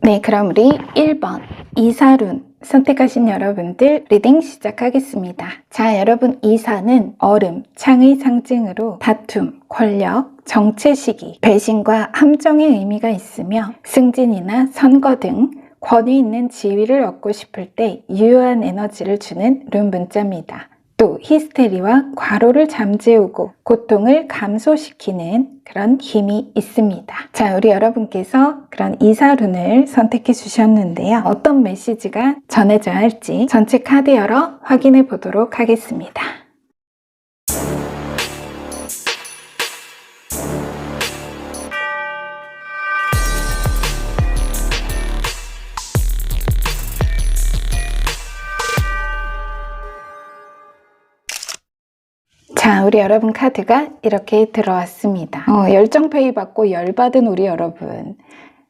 네, 그럼 우리 1번 이사룬 선택하신 여러분들 리딩 시작하겠습니다. 자, 여러분 이사는 얼음, 창의 상징으로 다툼, 권력, 정체 시기, 배신과 함정의 의미가 있으며 승진이나 선거 등 권위 있는 지위를 얻고 싶을 때 유효한 에너지를 주는 룬 문자입니다. 또 히스테리와 과로를 잠재우고 고통을 감소시키는 그런 힘이 있습니다. 자, 우리 여러분께서 그런 이사룬을 선택해 주셨는데요. 어떤 메시지가 전해져야 할지 전체 카드 열어 확인해 보도록 하겠습니다. 자, 우리 여러분 카드가 이렇게 들어왔습니다. 열정페이 받고 열받은 우리 여러분.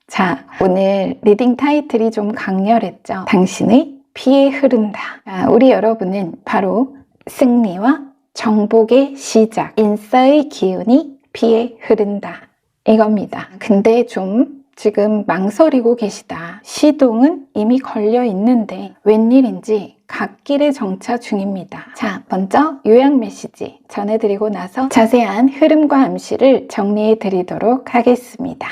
자, 오늘 리딩 타이틀이 좀 강렬했죠? 당신의 피에 흐른다. 자, 우리 여러분은 바로 승리와 정복의 시작, 인싸의 기운이 피에 흐른다. 이겁니다. 근데 좀 지금 망설이고 계시다. 시동은 이미 걸려 있는데 웬일인지 갓길에 정차 중입니다. 자, 먼저 요약 메시지 전해드리고 나서 자세한 흐름과 암시를 정리해 드리도록 하겠습니다.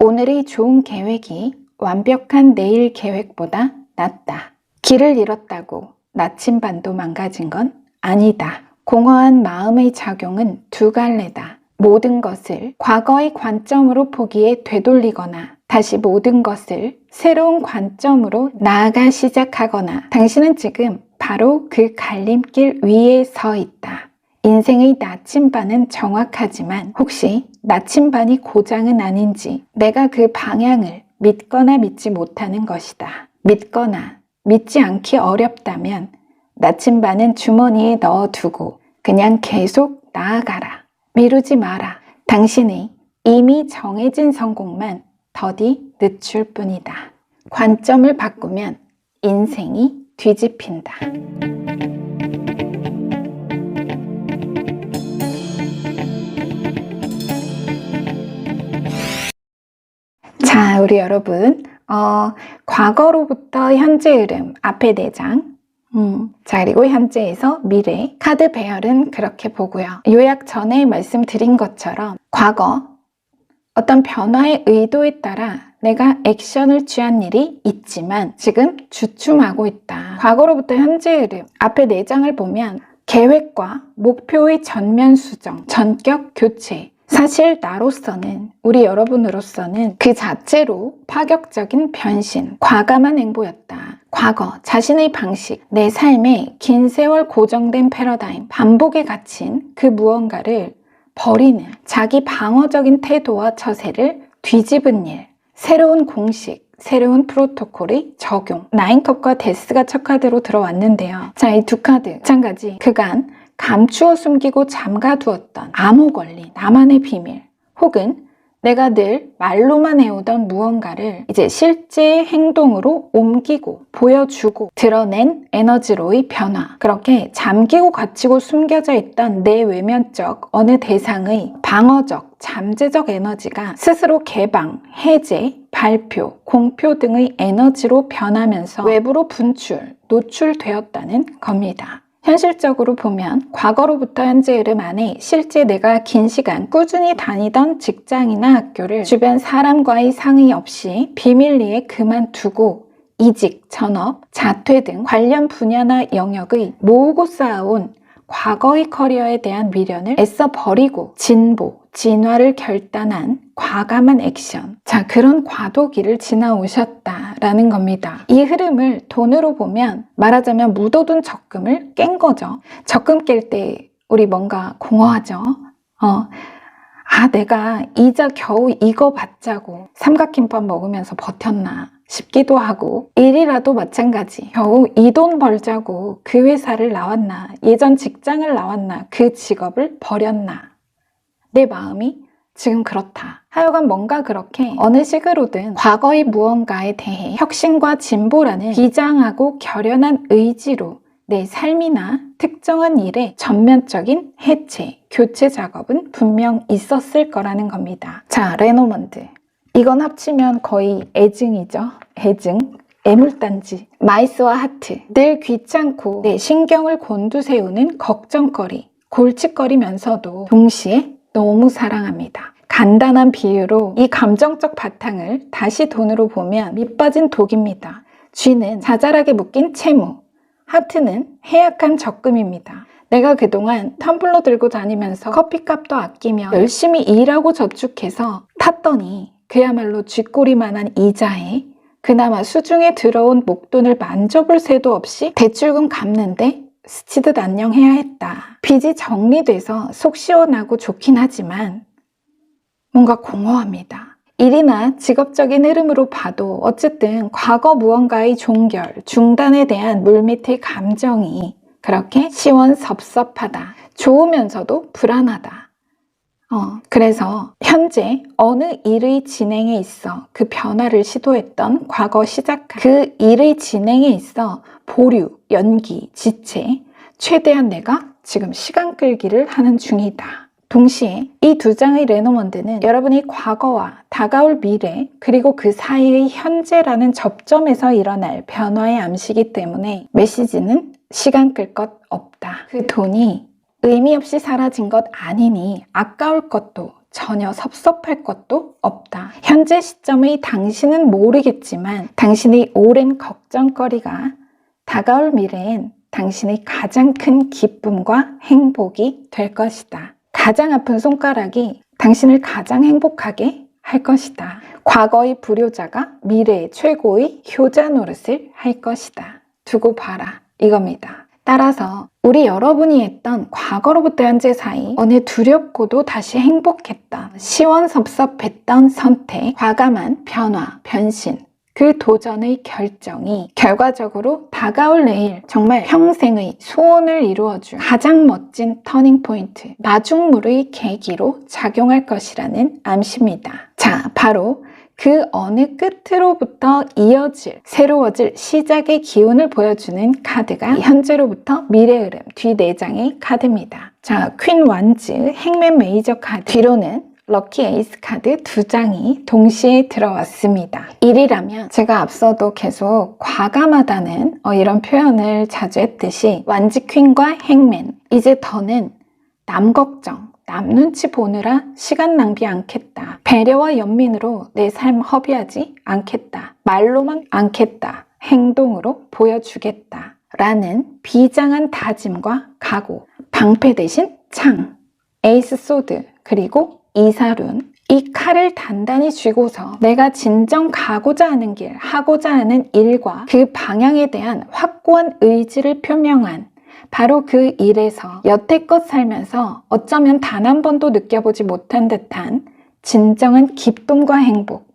오늘의 좋은 계획이 완벽한 내일 계획보다 낫다. 길을 잃었다고 나침반도 망가진 건 아니다. 공허한 마음의 작용은 두 갈래다. 모든 것을 과거의 관점으로 포기해 되돌리거나 다시 모든 것을 새로운 관점으로 나아가 시작하거나 당신은 지금 바로 그 갈림길 위에 서 있다. 인생의 나침반은 정확하지만 혹시 나침반이 고장은 아닌지 내가 그 방향을 믿거나 믿지 못하는 것이다. 믿거나 믿지 않기 어렵다면 나침반은 주머니에 넣어두고 그냥 계속 나아가라. 미루지 마라. 당신의 이미 정해진 성공만 더디 늦출 뿐이다. 관점을 바꾸면 인생이 뒤집힌다. 자, 우리 여러분, 과거로부터 현재 흐름, 앞에 4장, 자, 그리고 현재에서 미래, 카드 배열은 그렇게 보고요. 요약 전에 말씀드린 것처럼 과거, 어떤 변화의 의도에 따라 내가 액션을 취한 일이 있지만 지금 주춤하고 있다. 과거로부터 현재 흐름, 앞에 4장을 보면 계획과 목표의 전면 수정, 전격 교체, 사실 나로서는, 우리 여러분으로서는 그 자체로 파격적인 변신, 과감한 행보였다. 과거, 자신의 방식, 내 삶에 긴 세월 고정된 패러다임, 반복에 갇힌 그 무언가를 버리는 자기 방어적인 태도와 처세를 뒤집은 일, 새로운 공식, 새로운 프로토콜의 적용, 나인컵과 데스가 첫 카드로 들어왔는데요. 자, 이 두 카드 마찬가지 그간 감추어 숨기고 잠가두었던 암호 걸린 나만의 비밀 혹은 내가 늘 말로만 해오던 무언가를 이제 실제 행동으로 옮기고 보여주고 드러낸 에너지로의 변화, 그렇게 잠기고 갇히고 숨겨져 있던 내 외면적 어느 대상의 방어적 잠재적 에너지가 스스로 개방, 해제, 발표, 공표 등의 에너지로 변하면서 외부로 분출, 노출되었다는 겁니다. 현실적으로 보면 과거로부터 현재 흐름 안에 실제 내가 긴 시간 꾸준히 다니던 직장이나 학교를 주변 사람과의 상의 없이 비밀리에 그만두고 이직, 전업, 자퇴 등 관련 분야나 영역의 모으고 쌓아온 과거의 커리어에 대한 미련을 애써 버리고 진보, 진화를 결단한 과감한 액션. 자, 그런 과도기를 지나오셨다라는 겁니다. 이 흐름을 돈으로 보면 말하자면 묻어둔 적금을 깬 거죠. 적금 깰 때 우리 뭔가 공허하죠. 내가 이자 겨우 이거 받자고 삼각김밥 먹으면서 버텼나 싶기도 하고, 일이라도 마찬가지 겨우 이 돈 벌자고 그 회사를 나왔나, 예전 직장을 나왔나, 그 직업을 버렸나, 내 마음이 지금 그렇다. 하여간 뭔가 그렇게 어느 식으로든 과거의 무언가에 대해 혁신과 진보라는 비장하고 결연한 의지로 내 삶이나 특정한 일에 전면적인 해체, 교체 작업은 분명 있었을 거라는 겁니다. 자, 레노먼드. 이건 합치면 거의 애증이죠. 애증. 애물단지. 마이스와 하트. 늘 귀찮고 내 신경을 곤두세우는 걱정거리. 골칫거리면서도 동시에 너무 사랑합니다. 간단한 비유로 이 감정적 바탕을 다시 돈으로 보면 밑빠진 독입니다. 쥐는 자잘하게 묶인 채무, 하트는 해약한 적금입니다. 내가 그동안 텀블러 들고 다니면서 커피값도 아끼며 열심히 일하고 저축해서 탔더니 그야말로 쥐꼬리만한 이자에 그나마 수중에 들어온 목돈을 만져볼 새도 없이 대출금 갚는데 스치듯 안녕해야 했다. 빚이 정리돼서 속 시원하고 좋긴 하지만 뭔가 공허합니다. 일이나 직업적인 흐름으로 봐도 어쨌든 과거 무언가의 종결, 중단에 대한 물밑의 감정이 그렇게 시원섭섭하다. 좋으면서도 불안하다. 그래서 현재 어느 일의 진행에 있어 그 변화를 시도했던 과거 시작한 그 일의 진행에 있어 보류, 연기, 지체, 최대한 내가 지금 시간 끌기를 하는 중이다. 동시에 이 두 장의 레노먼드는 여러분이 과거와 다가올 미래 그리고 그 사이의 현재라는 접점에서 일어날 변화의 암시이기 때문에 메시지는 시간 끌 것 없다. 그 돈이 의미 없이 사라진 것 아니니 아까울 것도 전혀 섭섭할 것도 없다. 현재 시점의 당신은 모르겠지만 당신의 오랜 걱정거리가 다가올 미래엔 당신의 가장 큰 기쁨과 행복이 될 것이다. 가장 아픈 손가락이 당신을 가장 행복하게 할 것이다. 과거의 불효자가 미래의 최고의 효자 노릇을 할 것이다. 두고 봐라 이겁니다. 따라서 우리 여러분이 했던 과거로부터 현재 사이 어느 두렵고도 다시 행복했던 시원섭섭했던 선택, 과감한 변화, 변신, 그 도전의 결정이 결과적으로 다가올 내일 정말 평생의 소원을 이루어줄 가장 멋진 터닝포인트, 마중물의 계기로 작용할 것이라는 암시입니다. 자, 바로 그 어느 끝으로부터 이어질, 새로워질 시작의 기운을 보여주는 카드가 현재로부터 미래 흐름 뒤 4장의 카드입니다. 자, 퀸 완즈, 행맨 메이저 카드, 뒤로는 럭키 에이스 카드 2장이 동시에 들어왔습니다. 일이라면 제가 앞서도 계속 과감하다는 이런 표현을 자주 했듯이 완즈 퀸과 행맨, 이제 더는 남 걱정, 남 눈치 보느라 시간 낭비 않겠다. 배려와 연민으로 내 삶 허비하지 않겠다. 말로만 않겠다. 행동으로 보여주겠다. 라는 비장한 다짐과 각오. 방패 대신 창, 에이스 소드, 그리고 이사룬. 이 칼을 단단히 쥐고서 내가 진정 가고자 하는 길, 하고자 하는 일과 그 방향에 대한 확고한 의지를 표명한 바로 그 일에서 여태껏 살면서 어쩌면 단 한 번도 느껴보지 못한 듯한 진정한 기쁨과 행복,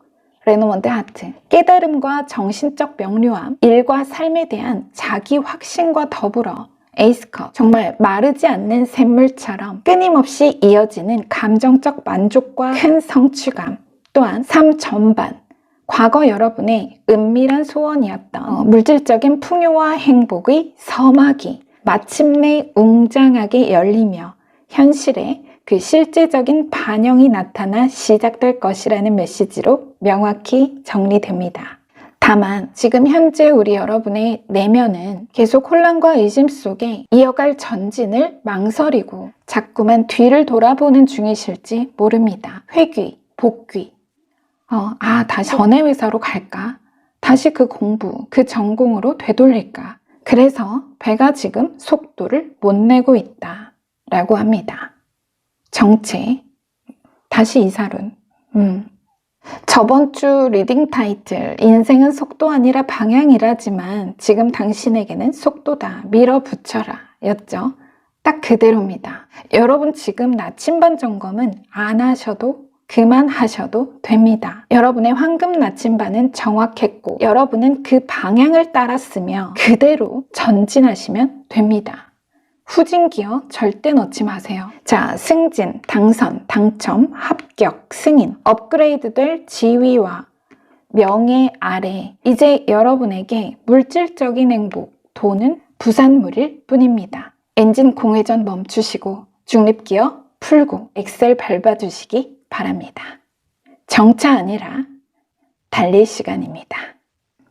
레노먼드 하트, 깨달음과 정신적 명료함, 일과 삶에 대한 자기 확신과 더불어 에이스컵, 정말 마르지 않는 샘물처럼 끊임없이 이어지는 감정적 만족과 큰 성취감, 또한 삶 전반, 과거 여러분의 은밀한 소원이었던 물질적인 풍요와 행복의 서막이 마침내 웅장하게 열리며 현실에 그 실제적인 반영이 나타나 시작될 것이라는 메시지로 명확히 정리됩니다. 다만 지금 현재 우리 여러분의 내면은 계속 혼란과 의심 속에 이어갈 전진을 망설이고 자꾸만 뒤를 돌아보는 중이실지 모릅니다. 회귀, 복귀, 다시 전에 회사로 갈까? 다시 그 공부, 그 전공으로 되돌릴까? 그래서 배가 지금 속도를 못 내고 있다 라고 합니다. 정체, 다시 이사룬. 저번 주 리딩 타이틀 인생은 속도 아니라 방향이라지만 지금 당신에게는 속도다, 밀어붙여라 였죠. 딱 그대로입니다. 여러분 지금 나침반 점검은 안 하셔도 그만하셔도 됩니다. 여러분의 황금 나침반은 정확했고 여러분은 그 방향을 따랐으며 그대로 전진하시면 됩니다. 후진 기어 절대 넣지 마세요. 자, 승진, 당선, 당첨, 합격, 승인, 업그레이드 될 지위와 명예 아래 이제 여러분에게 물질적인 행복, 돈은 부산물일 뿐입니다. 엔진 공회전 멈추시고 중립기어 풀고 엑셀 밟아주시기 바랍니다. 정차 아니라 달릴 시간입니다.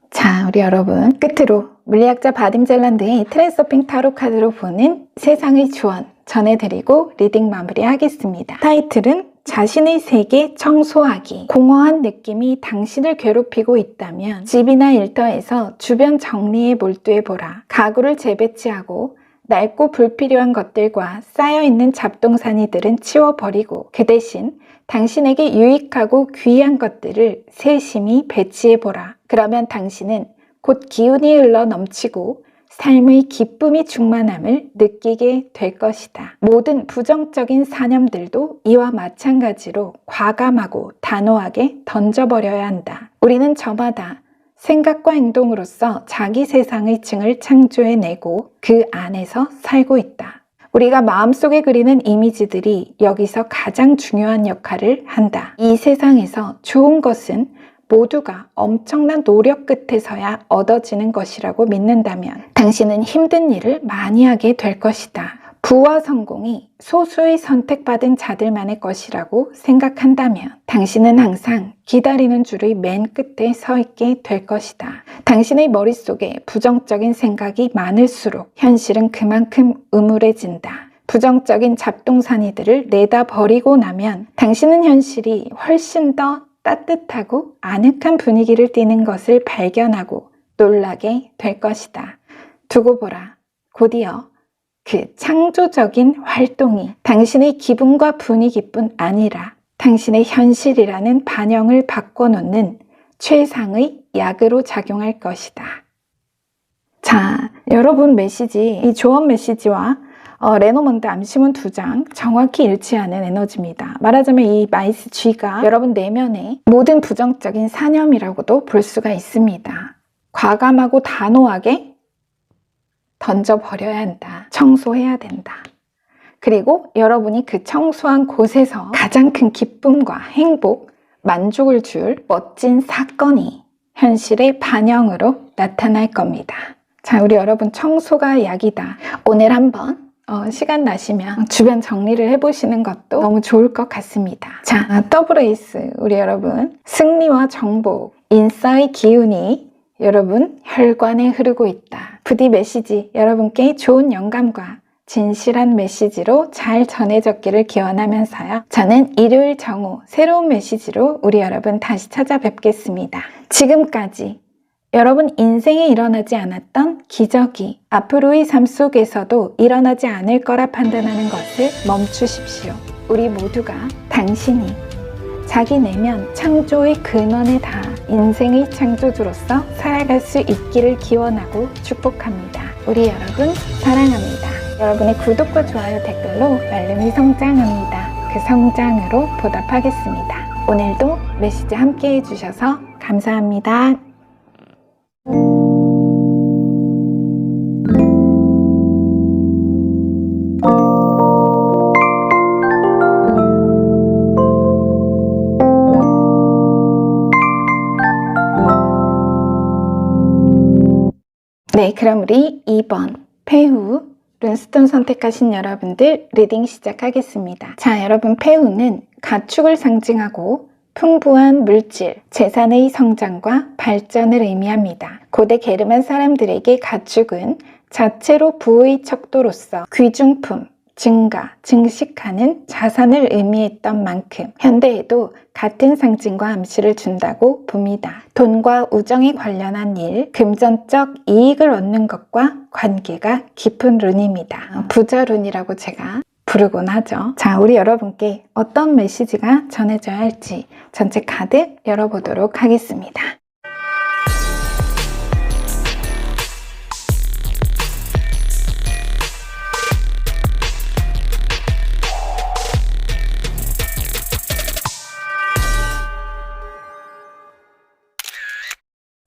자, 우리 여러분, 끝으로 물리학자 바딤 젤란드의 트랜서핑 타로 카드로 보는 세상의 조언 전해드리고 리딩 마무리하겠습니다. 타이틀은 자신의 세계 청소하기. 공허한 느낌이 당신을 괴롭히고 있다면 집이나 일터에서 주변 정리에 몰두해보라. 가구를 재배치하고 낡고 불필요한 것들과 쌓여있는 잡동사니들은 치워버리고 그 대신 당신에게 유익하고 귀한 것들을 세심히 배치해보라. 그러면 당신은 곧 기운이 흘러 넘치고 삶의 기쁨이 충만함을 느끼게 될 것이다. 모든 부정적인 사념들도 이와 마찬가지로 과감하고 단호하게 던져버려야 한다. 우리는 저마다 생각과 행동으로서 자기 세상의 층을 창조해내고 그 안에서 살고 있다. 우리가 마음속에 그리는 이미지들이 여기서 가장 중요한 역할을 한다. 이 세상에서 좋은 것은 모두가 엄청난 노력 끝에서야 얻어지는 것이라고 믿는다면 당신은 힘든 일을 많이 하게 될 것이다. 부와 성공이 소수의 선택받은 자들만의 것이라고 생각한다면 당신은 항상 기다리는 줄의 맨 끝에 서 있게 될 것이다. 당신의 머릿속에 부정적인 생각이 많을수록 현실은 그만큼 음울해진다. 부정적인 잡동사니들을 내다 버리고 나면 당신은 현실이 훨씬 더 따뜻하고 아늑한 분위기를 띠는 것을 발견하고 놀라게 될 것이다. 두고 보라. 곧이어 그 창조적인 활동이 당신의 기분과 분위기뿐 아니라 당신의 현실이라는 반영을 바꿔놓는 최상의 약으로 작용할 것이다. 자, 여러분 메시지, 이 조언 메시지와 레노먼드 암시문 2장 정확히 일치하는 에너지입니다. 말하자면 이 마이스 G가 여러분 내면의 모든 부정적인 사념이라고도 볼 수가 있습니다. 과감하고 단호하게 던져버려야 한다. 청소해야 된다. 그리고 여러분이 그 청소한 곳에서 가장 큰 기쁨과 행복, 만족을 줄 멋진 사건이 현실의 반영으로 나타날 겁니다. 자, 우리 여러분 청소가 약이다. 오늘 한번 시간 나시면 주변 정리를 해보시는 것도 너무 좋을 것 같습니다. 자, 더블 에이스 우리 여러분 승리와 정복, 인싸의 기운이 여러분 혈관에 흐르고 있다. 부디 메시지 여러분께 좋은 영감과 진실한 메시지로 잘 전해졌기를 기원하면서요. 저는 일요일 정오 새로운 메시지로 우리 여러분 다시 찾아뵙겠습니다. 지금까지 여러분 인생에 일어나지 않았던 기적이 앞으로의 삶 속에서도 일어나지 않을 거라 판단하는 것을 멈추십시오. 우리 모두가 당신이 자기 내면 창조의 근원에 닿아 인생의 창조주로서 살아갈 수 있기를 기원하고 축복합니다. 우리 여러분 사랑합니다. 여러분의 구독과 좋아요 댓글로 말름이 성장합니다. 그 성장으로 보답하겠습니다. 오늘도 메시지 함께 해주셔서 감사합니다. 네, 그럼 우리 2번 폐후 룬스톤 선택하신 여러분들 리딩 시작하겠습니다. 자, 여러분 폐후는 가축을 상징하고 풍부한 물질, 재산의 성장과 발전을 의미합니다. 고대 게르만 사람들에게 가축은 자체로 부의 척도로서 귀중품, 증가, 증식하는 자산을 의미했던 만큼 현대에도 같은 상징과 암시를 준다고 봅니다. 돈과 우정에 관련한 일, 금전적 이익을 얻는 것과 관계가 깊은 룬입니다. 부자 룬이라고 제가 부르곤 하죠. 자, 우리 여러분께 어떤 메시지가 전해져야 할지 전체 카드 열어보도록 하겠습니다.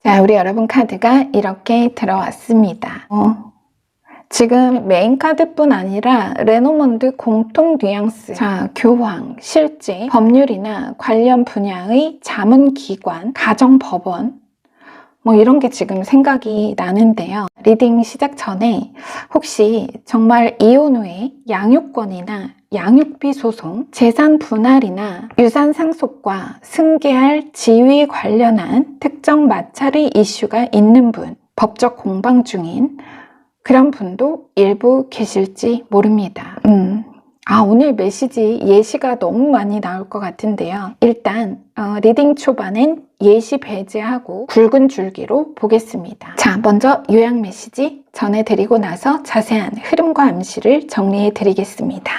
자, 우리 여러분 카드가 이렇게 들어왔습니다. 지금 메인 카드뿐 아니라 레노먼드 공통 뉘앙스, 자, 교황, 실제, 법률이나 관련 분야의 자문기관, 가정법원, 뭐 이런 게 지금 생각이 나는데요. 리딩 시작 전에 혹시 정말 이혼 후에 양육권이나 양육비 소송, 재산 분할이나 유산 상속과 승계할 지위 관련한 특정 마찰의 이슈가 있는 분, 법적 공방 중인 그런 분도 일부 계실지 모릅니다. 오늘 메시지 예시가 너무 많이 나올 것 같은데요. 일단 리딩 초반엔 예시 배제하고 굵은 줄기로 보겠습니다. 자, 먼저 요약 메시지 전해드리고 나서 자세한 흐름과 암시를 정리해 드리겠습니다.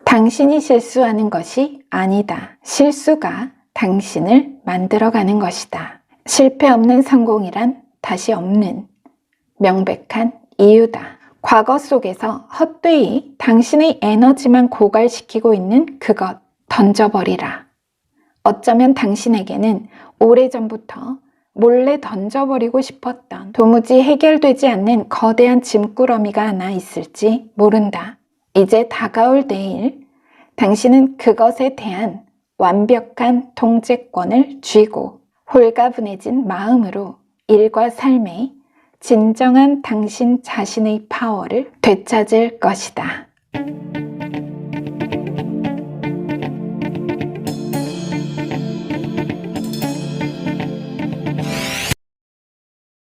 당신이 실수하는 것이 아니다. 실수가 당신을 만들어가는 것이다. 실패 없는 성공이란 다시 없는 명백한 이유다. 과거 속에서 헛되이 당신의 에너지만 고갈시키고 있는 그것 던져버리라. 어쩌면 당신에게는 오래전부터 몰래 던져버리고 싶었던 도무지 해결되지 않는 거대한 짐꾸러미가 하나 있을지 모른다. 이제 다가올 내일 당신은 그것에 대한 완벽한 통제권을 쥐고 홀가분해진 마음으로 일과 삶에 진정한 당신 자신의 파워를 되찾을 것이다.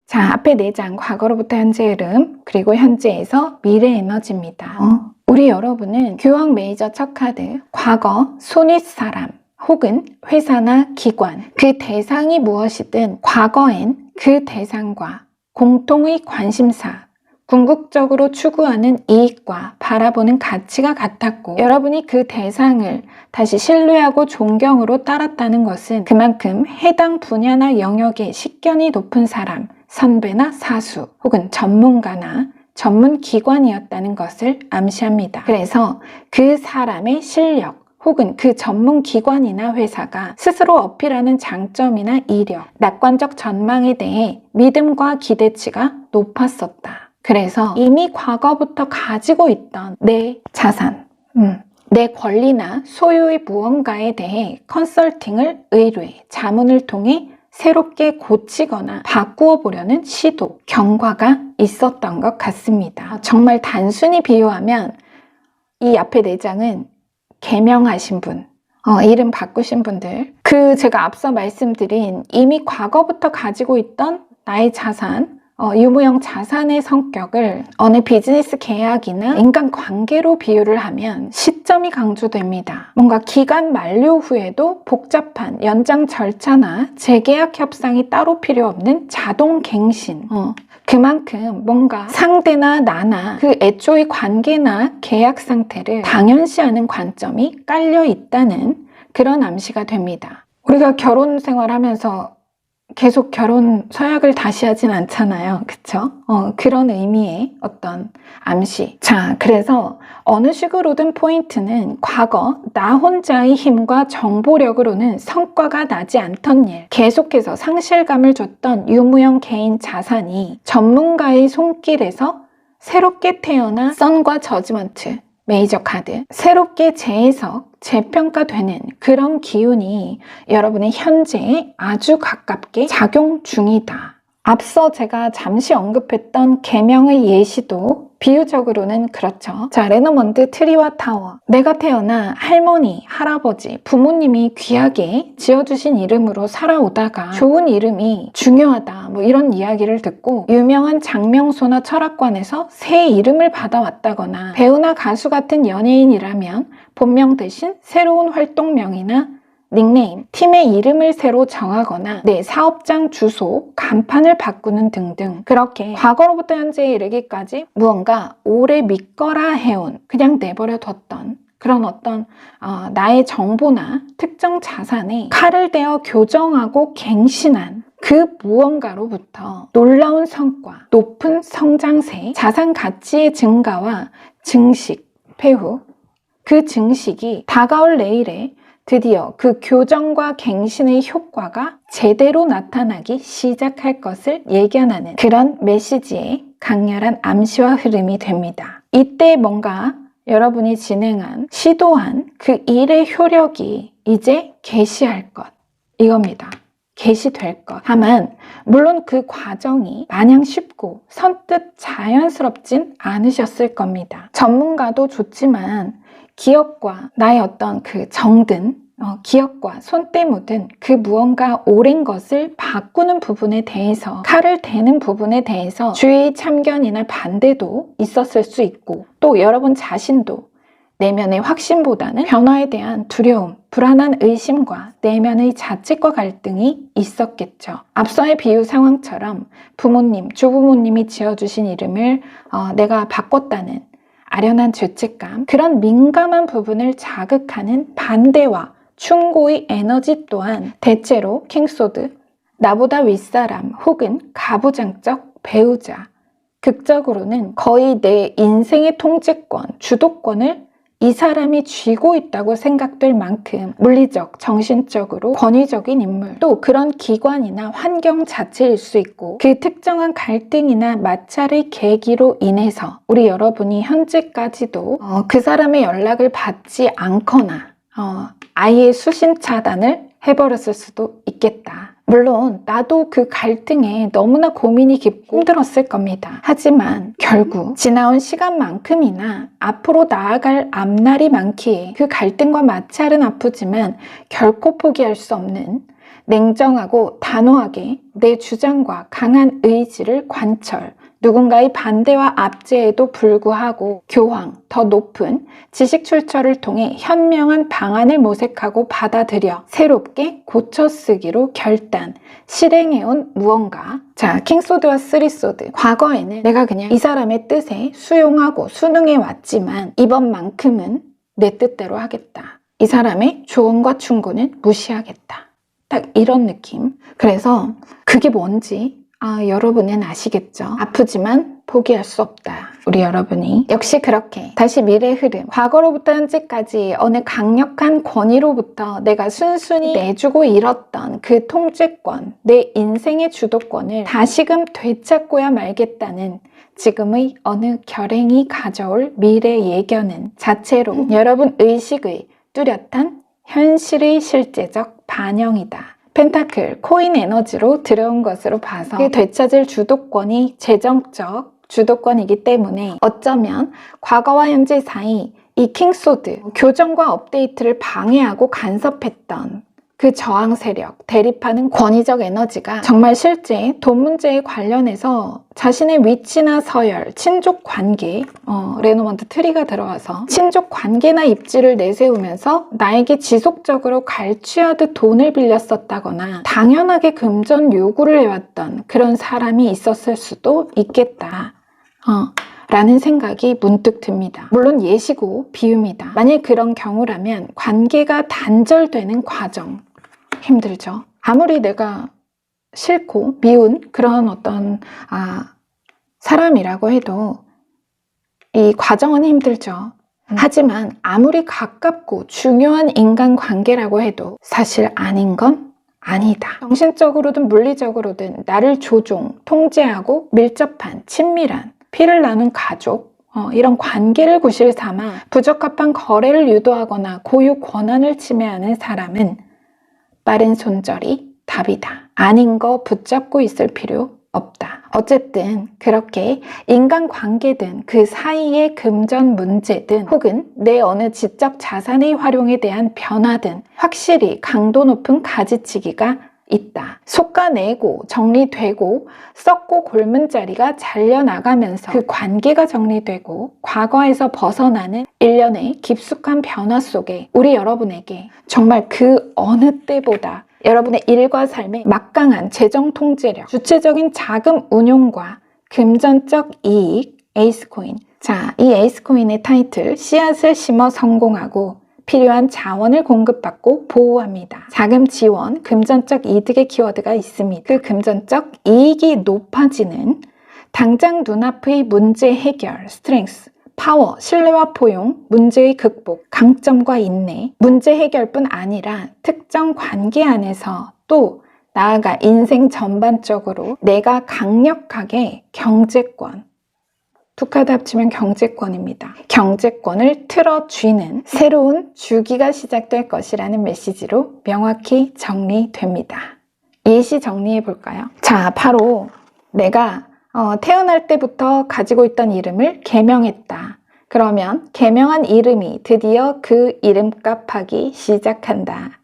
자, 앞에 4장 과거로부터 현재 흐름, 그리고 현재에서 미래 에너지입니다. 우리 여러분은 교황 메이저 첫 카드, 과거, 손윗 사람, 혹은 회사나 기관, 그 대상이 무엇이든 과거엔 그 대상과 공통의 관심사, 궁극적으로 추구하는 이익과 바라보는 가치가 같았고 여러분이 그 대상을 다시 신뢰하고 존경으로 따랐다는 것은 그만큼 해당 분야나 영역에 식견이 높은 사람, 선배나 사수 혹은 전문가나 전문 기관이었다는 것을 암시합니다. 그래서 그 사람의 실력 혹은 그 전문 기관이나 회사가 스스로 어필하는 장점이나 이력, 낙관적 전망에 대해 믿음과 기대치가 높았었다. 그래서 이미 과거부터 가지고 있던 내 자산, 내 권리나 소유의 무언가에 대해 컨설팅을 의뢰, 자문을 통해 새롭게 고치거나 바꾸어 보려는 시도, 경과가 있었던 것 같습니다. 정말 단순히 비유하면 이 앞에 4장은 개명하신 분, 이름 바꾸신 분들, 제가 앞서 말씀드린 이미 과거부터 가지고 있던 나의 자산, 유무형 자산의 성격을 어느 비즈니스 계약이나 인간관계로 비유를 하면 시점이 강조됩니다. 뭔가 기간 만료 후에도 복잡한 연장 절차나 재계약 협상이 따로 필요 없는 자동 갱신. 그만큼 뭔가 상대나 나나 그 애초의 관계나 계약 상태를 당연시하는 관점이 깔려 있다는 그런 암시가 됩니다. 우리가 결혼 생활하면서 계속 결혼 서약을 다시 하진 않잖아요. 그쵸? 그런 의미의 어떤 암시. 자, 그래서 어느 식으로든 포인트는 과거 나 혼자의 힘과 정보력으로는 성과가 나지 않던 일, 계속해서 상실감을 줬던 유무형 개인 자산이 전문가의 손길에서 새롭게 태어나 선과 저지먼트, 메이저 카드, 새롭게 재해석, 재평가되는 그런 기운이 여러분의 현재에 아주 가깝게 작용 중이다. 앞서 제가 잠시 언급했던 계명의 예시도 비유적으로는 그렇죠. 자, 레너먼드 트리와 타워. 내가 태어나 할머니, 할아버지, 부모님이 귀하게 지어주신 이름으로 살아오다가 좋은 이름이 중요하다. 뭐 이런 이야기를 듣고 유명한 장명소나 철학관에서 새 이름을 받아왔다거나 배우나 가수 같은 연예인이라면 본명 대신 새로운 활동명이나 닉네임, 팀의 이름을 새로 정하거나 내 사업장 주소, 간판을 바꾸는 등등 그렇게 과거로부터 현재에 이르기까지 무언가 오래 믿거라 해온, 그냥 내버려 뒀던 그런 어떤 나의 정보나 특정 자산에 칼을 대어 교정하고 갱신한 그 무언가로부터 놀라운 성과, 높은 성장세, 자산 가치의 증가와 증식, 폐후, 그 증식이 다가올 내일에 드디어 그 교정과 갱신의 효과가 제대로 나타나기 시작할 것을 예견하는 그런 메시지의 강렬한 암시와 흐름이 됩니다. 이때 뭔가 여러분이 진행한, 시도한 그 일의 효력이 이제 개시할 것, 이겁니다. 계시될 것. 다만 물론 그 과정이 마냥 쉽고 선뜻 자연스럽진 않으셨을 겁니다. 전문가도 좋지만 기억과 나의 어떤 그 정든 기억과 손때 묻은 그 무언가 오랜 것을 바꾸는 부분에 대해서, 칼을 대는 부분에 대해서 주의 참견이나 반대도 있었을 수 있고, 또 여러분 자신도 내면의 확신보다는 변화에 대한 두려움, 불안한 의심과 내면의 자책과 갈등이 있었겠죠. 앞서의 비유 상황처럼 부모님, 조부모님이 지어주신 이름을 내가 바꿨다는 아련한 죄책감, 그런 민감한 부분을 자극하는 반대와 충고의 에너지 또한 대체로 킹소드, 나보다 윗사람 혹은 가부장적 배우자, 극적으로는 거의 내 인생의 통제권, 주도권을 이 사람이 쥐고 있다고 생각될 만큼 물리적, 정신적으로 권위적인 인물, 또 그런 기관이나 환경 자체일 수 있고, 그 특정한 갈등이나 마찰의 계기로 인해서 우리 여러분이 현재까지도 그 사람의 연락을 받지 않거나 아예 수신 차단을 해버렸을 수도 있겠다. 물론 나도 그 갈등에 너무나 고민이 깊고 힘들었을 겁니다. 하지만 결국 지나온 시간만큼이나 앞으로 나아갈 앞날이 많기에 그 갈등과 마찰은 아프지만 결코 포기할 수 없는 냉정하고 단호하게 내 주장과 강한 의지를 관철, 누군가의 반대와 압제에도 불구하고 교황, 더 높은 지식 출처를 통해 현명한 방안을 모색하고 받아들여 새롭게 고쳐쓰기로 결단, 실행해온 무언가. 자, 킹소드와 쓰리소드. 과거에는 내가 그냥 이 사람의 뜻에 수용하고 순응해 왔지만 이번만큼은 내 뜻대로 하겠다. 이 사람의 조언과 충고는 무시하겠다. 딱 이런 느낌. 그래서 그게 뭔지 여러분은 아시겠죠? 아프지만 포기할 수 없다. 우리 여러분이 역시 그렇게 다시 미래의 흐름, 과거로부터 현재까지 어느 강력한 권위로부터 내가 순순히 내주고 잃었던 그 통제권, 내 인생의 주도권을 다시금 되찾고야 말겠다는 지금의 어느 결행이 가져올 미래 예견은 자체로 여러분 의식의 뚜렷한 현실의 실제적 반영이다. 펜타클, 코인 에너지로 들어온 것으로 봐서 그 되찾을 주도권이 재정적 주도권이기 때문에 어쩌면 과거와 현재 사이 이 킹소드, 교정과 업데이트를 방해하고 간섭했던 그 저항 세력, 대립하는 권위적 에너지가 정말 실제 돈 문제에 관련해서 자신의 위치나 서열, 친족 관계, 레노먼트 트리가 들어와서 친족 관계나 입지를 내세우면서 나에게 지속적으로 갈취하듯 돈을 빌렸었다거나 당연하게 금전 요구를 해왔던 그런 사람이 있었을 수도 있겠다. 라는 생각이 문득 듭니다. 물론 예시고 비유입니다. 만약 그런 경우라면 관계가 단절되는 과정, 힘들죠. 아무리 내가 싫고 미운 그런 어떤 사람이라고 해도 이 과정은 힘들죠. 하지만 아무리 가깝고 중요한 인간관계라고 해도 사실 아닌 건 아니다. 정신적으로든 물리적으로든 나를 조종, 통제하고 밀접한, 친밀한, 피를 나눈 가족, 이런 관계를 구실 삼아 부적합한 거래를 유도하거나 고유 권한을 침해하는 사람은 빠른 손절이 답이다. 아닌 거 붙잡고 있을 필요 없다. 어쨌든 그렇게 인간관계든 그 사이의 금전 문제든 혹은 내 어느 지적 자산의 활용에 대한 변화든 확실히 강도 높은 가지치기가 있다. 솎아내고 정리되고 썩고 곪은 자리가 잘려나가면서 그 관계가 정리되고 과거에서 벗어나는 일련의 깊숙한 변화 속에 우리 여러분에게 정말 그 어느 때보다 여러분의 일과 삶의 막강한 재정 통제력, 주체적인 자금 운용과 금전적 이익, 에이스코인. 자, 이 에이스코인의 타이틀, 씨앗을 심어 성공하고 필요한 자원을 공급받고 보호합니다. 자금 지원, 금전적 이득의 키워드가 있습니다. 그 금전적 이익이 높아지는 당장 눈앞의 문제 해결, 스트렝스, 파워, 신뢰와 포용, 문제의 극복, 강점과 인내, 문제 해결뿐 아니라 특정 관계 안에서 또 나아가 인생 전반적으로 내가 강력하게 경제권, 두 카드 합치면 경제권입니다. 경제권을 틀어쥐는 새로운 주기가 시작될 것이라는 메시지로 명확히 정리됩니다. 예시 정리해 볼까요? 자, 바로 내가 태어날 때부터 가지고 있던 이름을 개명했다. 그러면 개명한 이름이 드디어 그 이름값 하기 시작한다.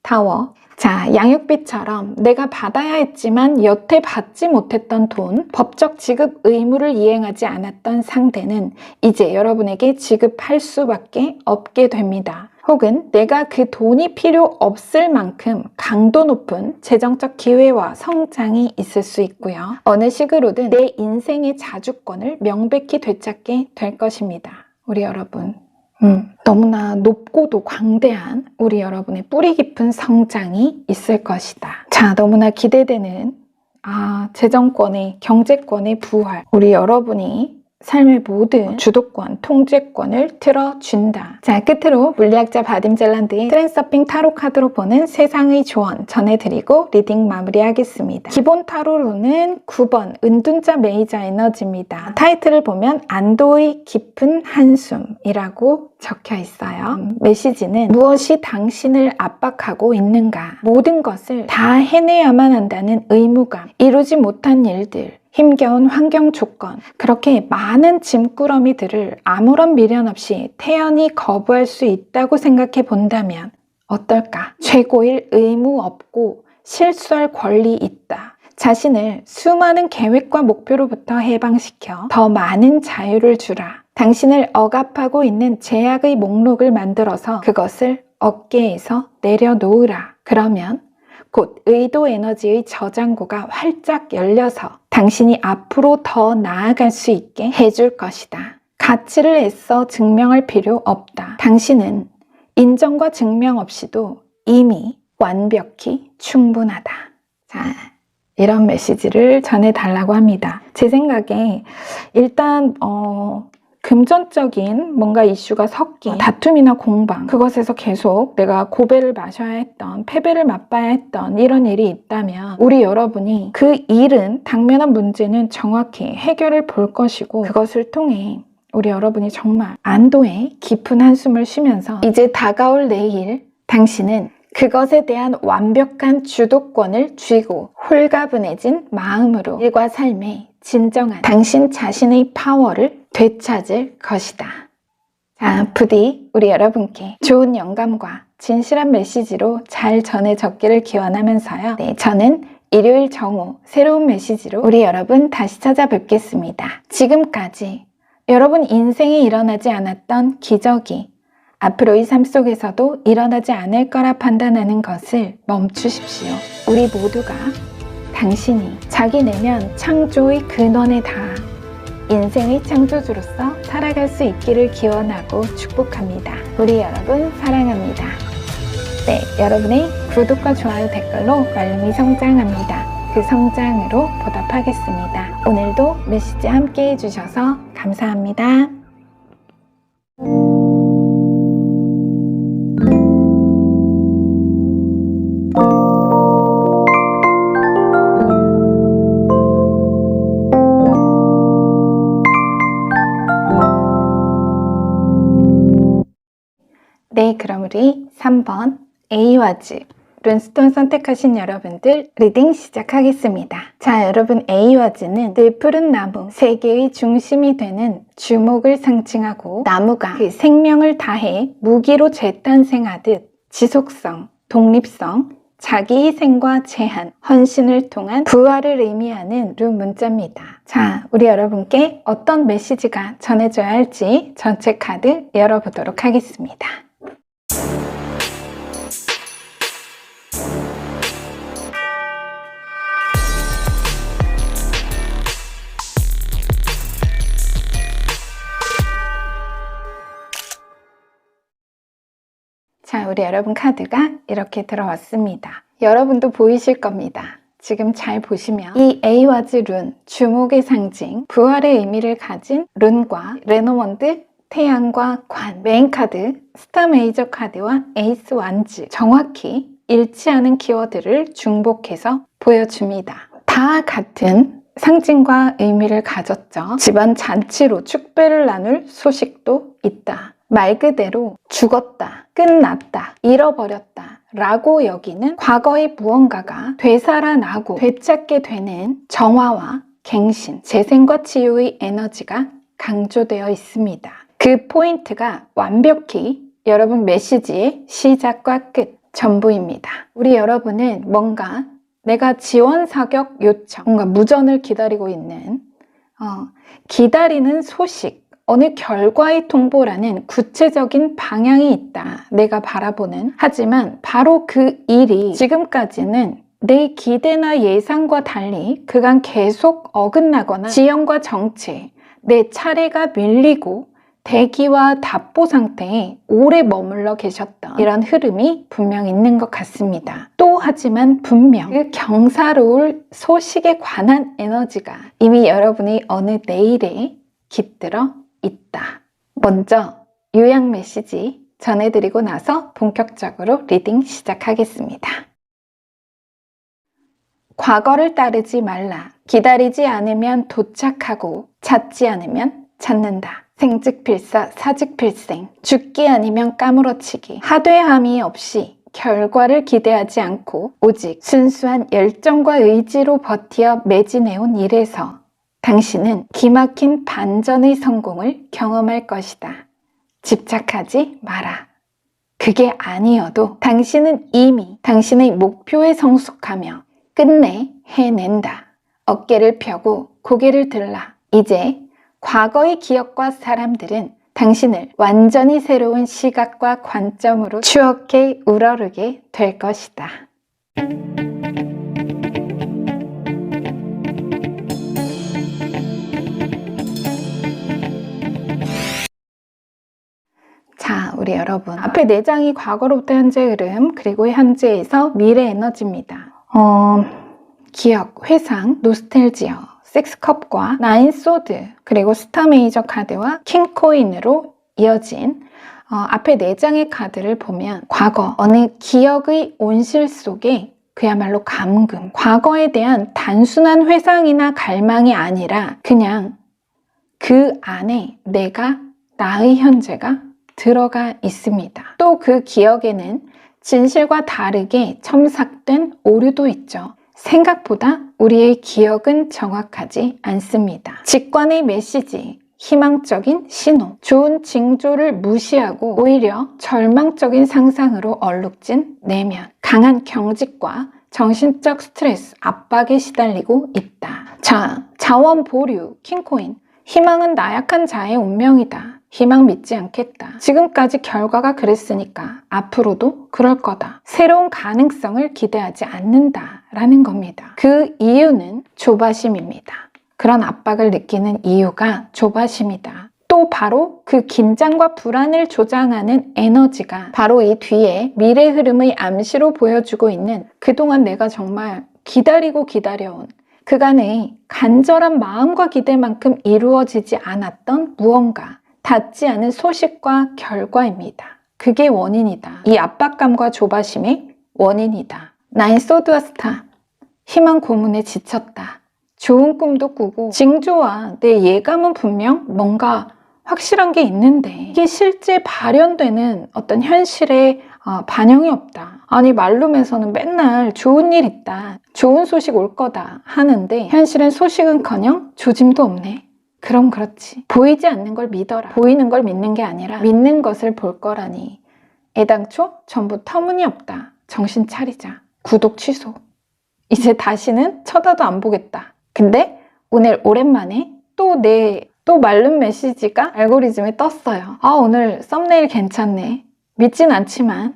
타워. 자, 양육비처럼 내가 받아야 했지만 여태 받지 못했던 돈, 법적 지급 의무를 이행하지 않았던 상대는 이제 여러분에게 지급할 수밖에 없게 됩니다. 혹은 내가 그 돈이 필요 없을 만큼 강도 높은 재정적 기회와 성장이 있을 수 있고요. 어느 식으로든 내 인생의 자주권을 명백히 되찾게 될 것입니다. 우리 여러분. 너무나 높고도 광대한 우리 여러분의 뿌리 깊은 성장이 있을 것이다. 자, 너무나 기대되는 재정권의, 경제권의 부활. 우리 여러분이 삶의 모든 주도권, 통제권을 틀어준다. 자, 끝으로 물리학자 바딤 젤란드의 트랜서핑 타로 카드로 보는 세상의 조언 전해드리고 리딩 마무리하겠습니다. 기본 타로로는 9번 은둔자 메이저 에너지입니다. 타이틀을 보면 안도의 깊은 한숨이라고 적혀 있어요. 메시지는 무엇이 당신을 압박하고 있는가? 모든 것을 다 해내야만 한다는 의무감, 이루지 못한 일들, 힘겨운 환경 조건, 그렇게 많은 짐꾸러미들을 아무런 미련 없이 태연히 거부할 수 있다고 생각해 본다면 어떨까? 최고일 의무 없고 실수할 권리 있다. 자신을 수많은 계획과 목표로부터 해방시켜 더 많은 자유를 주라. 당신을 억압하고 있는 제약의 목록을 만들어서 그것을 어깨에서 내려놓으라. 그러면 곧 의도 에너지의 저장고가 활짝 열려서 당신이 앞으로 더 나아갈 수 있게 해줄 것이다. 가치를 애써 증명할 필요 없다. 당신은 인정과 증명 없이도 이미 완벽히 충분하다. 자, 이런 메시지를 전해달라고 합니다. 제 생각에 일단 금전적인 뭔가 이슈가 섞인 다툼이나 공방, 그것에서 계속 내가 고배를 마셔야 했던, 패배를 맛봐야 했던 이런 일이 있다면 우리 여러분이 그 일은, 당면한 문제는 정확히 해결을 볼 것이고 그것을 통해 우리 여러분이 정말 안도의 깊은 한숨을 쉬면서 이제 다가올 내일 당신은 그것에 대한 완벽한 주도권을 쥐고 홀가분해진 마음으로 일과 삶에 진정한 당신 자신의 파워를 되찾을 것이다. 자, 부디 우리 여러분께 좋은 영감과 진실한 메시지로 잘 전해졌기를 기원하면서요. 네, 저는 일요일 정오 새로운 메시지로 우리 여러분 다시 찾아뵙겠습니다. 지금까지 여러분 인생에 일어나지 않았던 기적이 앞으로의 삶 속에서도 일어나지 않을 거라 판단하는 것을 멈추십시오. 우리 모두가 당신이 자기 내면 창조의 근원에 닿아 인생의 창조주로서 살아갈 수 있기를 기원하고 축복합니다. 우리 여러분 사랑합니다. 네, 여러분의 구독과 좋아요 댓글로 말름이 성장합니다. 그 성장으로 보답하겠습니다. 오늘도 메시지 함께 해주셔서 감사합니다. 네, 그럼 우리 3번 A와즈 룬스톤 선택하신 여러분들 리딩 시작하겠습니다. 자, 여러분 A와즈는 늘 푸른 나무, 세계의 중심이 되는 주목을 상징하고 나무가 그 생명을 다해 무기로 재탄생하듯 지속성, 독립성, 자기희생과 제한, 헌신을 통한 부활을 의미하는 루 문자입니다. 자, 우리 여러분께 어떤 메시지가 전해져야 할지 전체 카드 열어보도록 하겠습니다. 자, 우리 여러분 카드가 이렇게 들어왔습니다. 여러분도 보이실 겁니다. 지금 잘 보시면 이 에이와즈 룬, 주목의 상징, 부활의 의미를 가진 룬과 레노먼드, 태양과 관, 메인 카드, 스타 메이저 카드와 에이스 완즈, 정확히 일치하는 키워드를 중복해서 보여줍니다. 다 같은 상징과 의미를 가졌죠. 집안 잔치로 축배를 나눌 소식도 있다. 말 그대로 죽었다, 끝났다, 잃어버렸다 라고 여기는 과거의 무언가가 되살아나고 되찾게 되는 정화와 갱신, 재생과 치유의 에너지가 강조되어 있습니다. 그 포인트가 완벽히 여러분 메시지의 시작과 끝 전부입니다. 우리 여러분은 뭔가 내가 지원 사격 요청, 뭔가 무전을 기다리고 있는 기다리는 소식, 어느 결과의 통보라는 구체적인 방향이 있다. 내가 바라보는. 하지만 바로 그 일이 지금까지는 내 기대나 예상과 달리 그간 계속 어긋나거나 지형과 정체, 내 차례가 밀리고 대기와 답보 상태에 오래 머물러 계셨던 이런 흐름이 분명 있는 것 같습니다. 또 하지만 분명 그 경사로울 소식에 관한 에너지가 이미 여러분의 어느 내일에 깃들어 있다. 먼저 요약 메시지 전해드리고 나서 본격적으로 리딩 시작하겠습니다. 과거를 따르지 말라. 기다리지 않으면 도착하고 찾지 않으면 찾는다. 생즉필사 사즉필생. 죽기 아니면 까무러치기. 하되함이 없이 결과를 기대하지 않고 오직 순수한 열정과 의지로 버티어 매진해온 일에서 당신은 기막힌 반전의 성공을 경험할 것이다. 집착하지 마라. 그게 아니어도 당신은 이미 당신의 목표에 성숙하며 끝내 해낸다. 어깨를 펴고 고개를 들라. 이제 과거의 기억과 사람들은 당신을 완전히 새로운 시각과 관점으로 추억해 우러르게 될 것이다. 자, 우리 여러분. 앞에 4장이 과거로부터 현재 흐름, 그리고 현재에서 미래 에너지입니다. 기억, 회상, 노스텔지어, 6컵과 9소드, 그리고 스타 메이저 카드와 킹 코인으로 이어진 앞에 4장의 카드를 보면 과거, 어느 기억의 온실 속에 그야말로 감금, 과거에 대한 단순한 회상이나 갈망이 아니라 그냥 그 안에 내가, 나의 현재가 들어가 있습니다. 또 그 기억에는 진실과 다르게 첨삭된 오류도 있죠. 생각보다 우리의 기억은 정확하지 않습니다. 직관의 메시지, 희망적인 신호, 좋은 징조를 무시하고 오히려 절망적인 상상으로 얼룩진 내면, 강한 경직과 정신적 스트레스, 압박에 시달리고 있다. 자, 자원 보류, 킹코인. 희망은 나약한 자의 운명이다. 희망 믿지 않겠다. 지금까지 결과가 그랬으니까 앞으로도 그럴 거다. 새로운 가능성을 기대하지 않는다라는 겁니다. 그 이유는 조바심입니다. 그런 압박을 느끼는 이유가 조바심이다. 또 바로 그 긴장과 불안을 조장하는 에너지가 바로 이 뒤에 미래 흐름의 암시로 보여주고 있는 그동안 내가 정말 기다리고 기다려온 그간의 간절한 마음과 기대만큼 이루어지지 않았던 무언가, 닿지 않은 소식과 결과입니다. 그게 원인이다. 이 압박감과 조바심의 원인이다. 9소드와 스타. 희망 고문에 지쳤다. 좋은 꿈도 꾸고 징조와 내 예감은 분명 뭔가 확실한 게 있는데 이게 실제 발현되는 어떤 현실의 반영이 없다. 아니 말룸에서는 맨날 좋은 일 있다. 좋은 소식 올 거다 하는데 현실은 소식은커녕 조짐도 없네. 그럼 그렇지. 보이지 않는 걸 믿어라. 보이는 걸 믿는 게 아니라 믿는 것을 볼 거라니. 애당초 전부 터무니없다. 정신 차리자. 구독 취소. 이제 다시는 쳐다도 안 보겠다. 근데 오늘 오랜만에 또 말른 메시지가 알고리즘에 떴어요. 오늘 썸네일 괜찮네. 믿진 않지만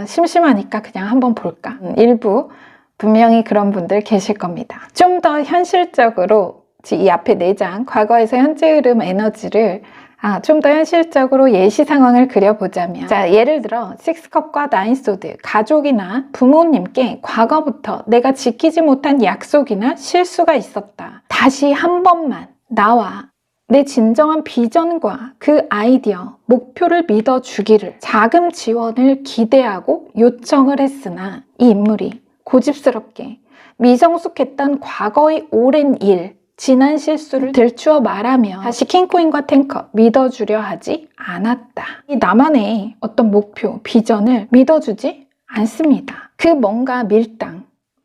심심하니까 그냥 한번 볼까. 일부 분명히 그런 분들 계실 겁니다. 좀 더 현실적으로 이 앞에 4장 과거에서 현재 흐름 에너지를 좀 더 현실적으로 예시 상황을 그려보자면 자, 예를 들어 6컵과 9소드, 가족이나 부모님께 과거부터 내가 지키지 못한 약속이나 실수가 있었다. 다시 한 번만 나와 내 진정한 비전과 그 아이디어, 목표를 믿어주기를 자금 지원을 기대하고 요청을 했으나 이 인물이 고집스럽게 미성숙했던 과거의 오랜 일, 지난 실수를 들추어 말하며 다시 킹코인과 탱커 믿어주려 하지 않았다. 이 나만의 어떤 목표, 비전을 믿어주지 않습니다. 그 뭔가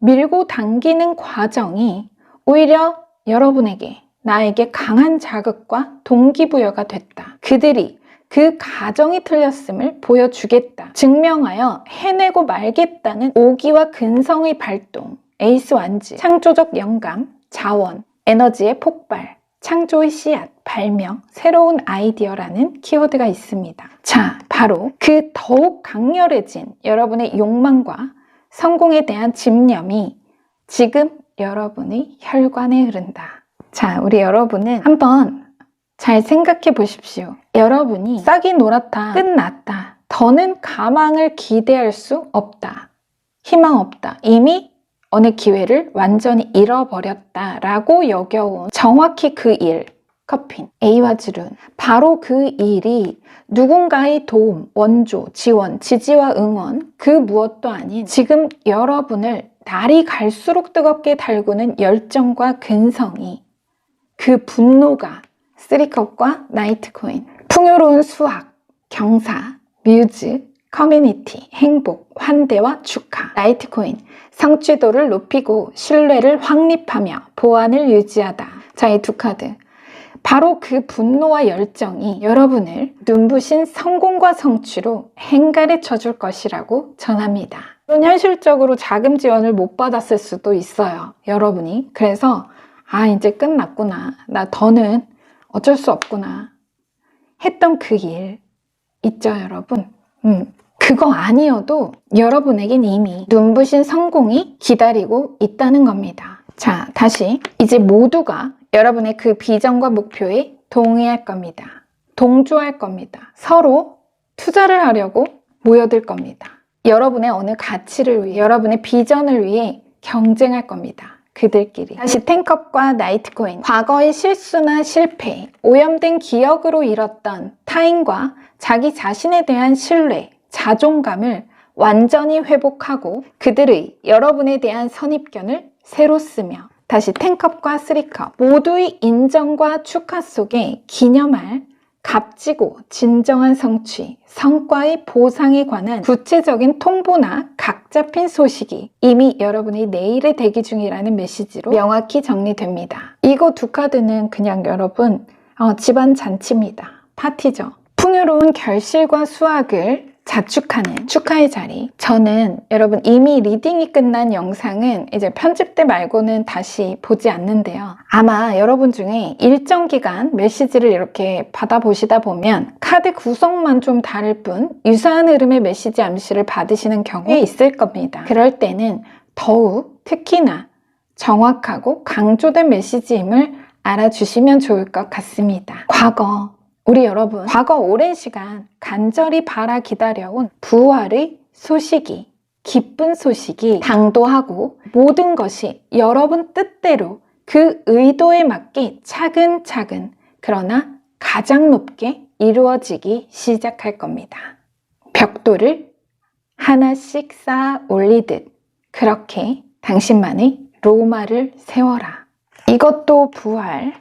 밀고 당기는 과정이 오히려 여러분에게, 나에게 강한 자극과 동기부여가 됐다. 그들이 그 가정이 틀렸음을 보여주겠다. 증명하여 해내고 말겠다는 오기와 근성의 발동, 에이스 완지, 창조적 영감, 자원, 에너지의 폭발, 창조의 씨앗, 발명, 새로운 아이디어라는 키워드가 있습니다. 자, 바로 그 더욱 강렬해진 여러분의 욕망과 성공에 대한 집념이 지금 여러분의 혈관에 흐른다. 자, 우리 여러분은 한번 잘 생각해 보십시오. 여러분이 싹이 놀았다, 끝났다, 더는 가망을 기대할 수 없다, 희망 없다, 이미 어느 기회를 완전히 잃어버렸다 라고 여겨온 정확히 그 일, 커핀, A와 즈룬, 바로 그 일이 누군가의 도움, 원조, 지원, 지지와 응원, 그 무엇도 아닌 지금 여러분을 날이 갈수록 뜨겁게 달구는 열정과 근성이, 그 분노가 쓰리컵과 나이트코인, 풍요로운 수학, 경사, 뮤즈, 커뮤니티, 행복, 환대와 축하, 라이트코인, 성취도를 높이고 신뢰를 확립하며 보안을 유지하다. 자, 이 두 카드. 바로 그 분노와 열정이 여러분을 눈부신 성공과 성취로 행가를 쳐줄 것이라고 전합니다. 물론 현실적으로 자금 지원을 못 받았을 수도 있어요, 여러분이. 그래서 이제 끝났구나, 나 더는 어쩔 수 없구나 했던 그 일 있죠, 여러분? 그거 아니어도 여러분에겐 이미 눈부신 성공이 기다리고 있다는 겁니다. 자, 다시 이제 모두가 여러분의 그 비전과 목표에 동의할 겁니다. 동조할 겁니다. 서로 투자를 하려고 모여들 겁니다. 여러분의 어느 가치를 위해, 여러분의 비전을 위해 경쟁할 겁니다. 그들끼리. 다시 텐컵과 나이트코인, 과거의 실수나 실패, 오염된 기억으로 잃었던 타인과 자기 자신에 대한 신뢰, 자존감을 완전히 회복하고 그들의 여러분에 대한 선입견을 새로 쓰며, 다시 텐컵과 쓰리컵, 모두의 인정과 축하 속에 기념할 값지고 진정한 성취, 성과의 보상에 관한 구체적인 통보나 각 잡힌 소식이 이미 여러분의 내일에 대기 중이라는 메시지로 명확히 정리됩니다. 이거 두 카드는 그냥 여러분 집안 잔치입니다. 파티죠. 풍요로운 결실과 수확을 자축하는 축하의 자리. 저는 여러분 이미 리딩이 끝난 영상은 이제 편집 때 말고는 다시 보지 않는데요. 아마 여러분 중에 일정 기간 메시지를 이렇게 받아보시다 보면 카드 구성만 좀 다를 뿐 유사한 흐름의 메시지 암시를 받으시는 경우가 있을 겁니다. 그럴 때는 더욱 특히나 정확하고 강조된 메시지임을 알아주시면 좋을 것 같습니다. 우리 여러분, 과거 오랜 시간 간절히 바라 기다려온 부활의 소식이, 기쁜 소식이 당도하고 모든 것이 여러분 뜻대로 그 의도에 맞게 차근차근, 그러나 가장 높게 이루어지기 시작할 겁니다. 벽돌을 하나씩 쌓아 올리듯 그렇게 당신만의 로마를 세워라. 이것도 부활.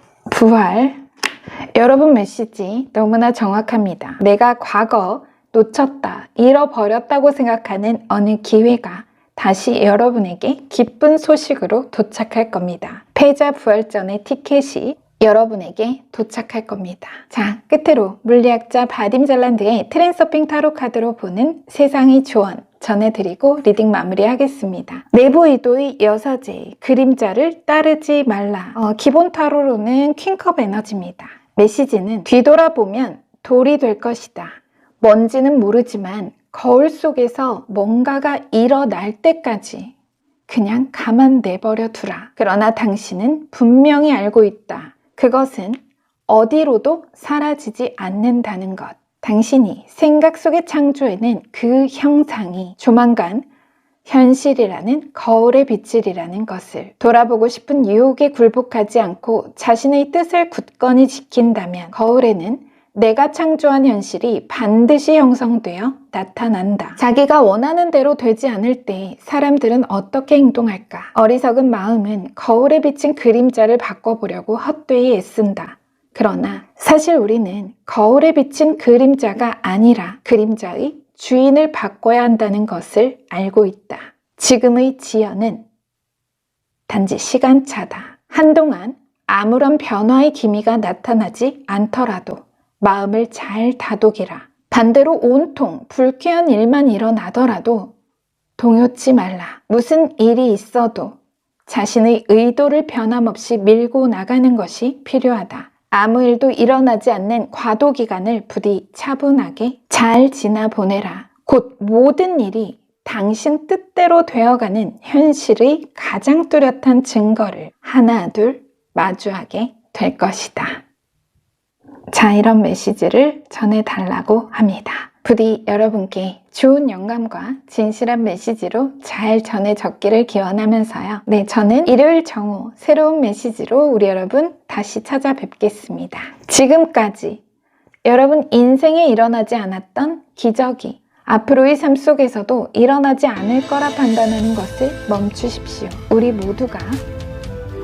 여러분 메시지 너무나 정확합니다. 내가 과거 놓쳤다, 잃어버렸다고 생각하는 어느 기회가 다시 여러분에게 기쁜 소식으로 도착할 겁니다. 패자 부활전의 티켓이 여러분에게 도착할 겁니다. 자, 끝으로 물리학자 바딤 잘란드의 트랜서핑 타로 카드로 보는 세상의 조언 전해드리고 리딩 마무리하겠습니다. 내부 의도의 여사제, 그림자를 따르지 말라. 기본 타로로는 퀸컵 에너지입니다. 메시지는 뒤돌아보면 돌이 될 것이다. 뭔지는 모르지만 거울 속에서 뭔가가 일어날 때까지 그냥 가만 내버려 두라. 그러나 당신은 분명히 알고 있다. 그것은 어디로도 사라지지 않는다는 것. 당신이 생각 속에 창조해낸 그 형상이 조만간 현실이라는 거울에 비치리라는 것을. 돌아보고 싶은 유혹에 굴복하지 않고 자신의 뜻을 굳건히 지킨다면 거울에는 내가 창조한 현실이 반드시 형성되어 나타난다. 자기가 원하는 대로 되지 않을 때 사람들은 어떻게 행동할까? 어리석은 마음은 거울에 비친 그림자를 바꿔보려고 헛되이 애쓴다. 그러나 사실 우리는 거울에 비친 그림자가 아니라 그림자의 주인을 바꿔야 한다는 것을 알고 있다. 지금의 지연은 단지 시간차다. 한동안 아무런 변화의 기미가 나타나지 않더라도 마음을 잘 다독이라. 반대로 온통 불쾌한 일만 일어나더라도 동요치 말라. 무슨 일이 있어도 자신의 의도를 변함없이 밀고 나가는 것이 필요하다. 아무 일도 일어나지 않는 과도 기간을 부디 차분하게 잘 지나보내라. 곧 모든 일이 당신 뜻대로 되어가는 현실의 가장 뚜렷한 증거를 하나 둘 마주하게 될 것이다. 자, 이런 메시지를 전해달라고 합니다. 부디 여러분께 좋은 영감과 진실한 메시지로 잘 전해졌기를 기원하면서요. 네, 저는 일요일 정오 새로운 메시지로 우리 여러분 다시 찾아뵙겠습니다. 지금까지 여러분 인생에 일어나지 않았던 기적이 앞으로의 삶 속에서도 일어나지 않을 거라 판단하는 것을 멈추십시오. 우리 모두가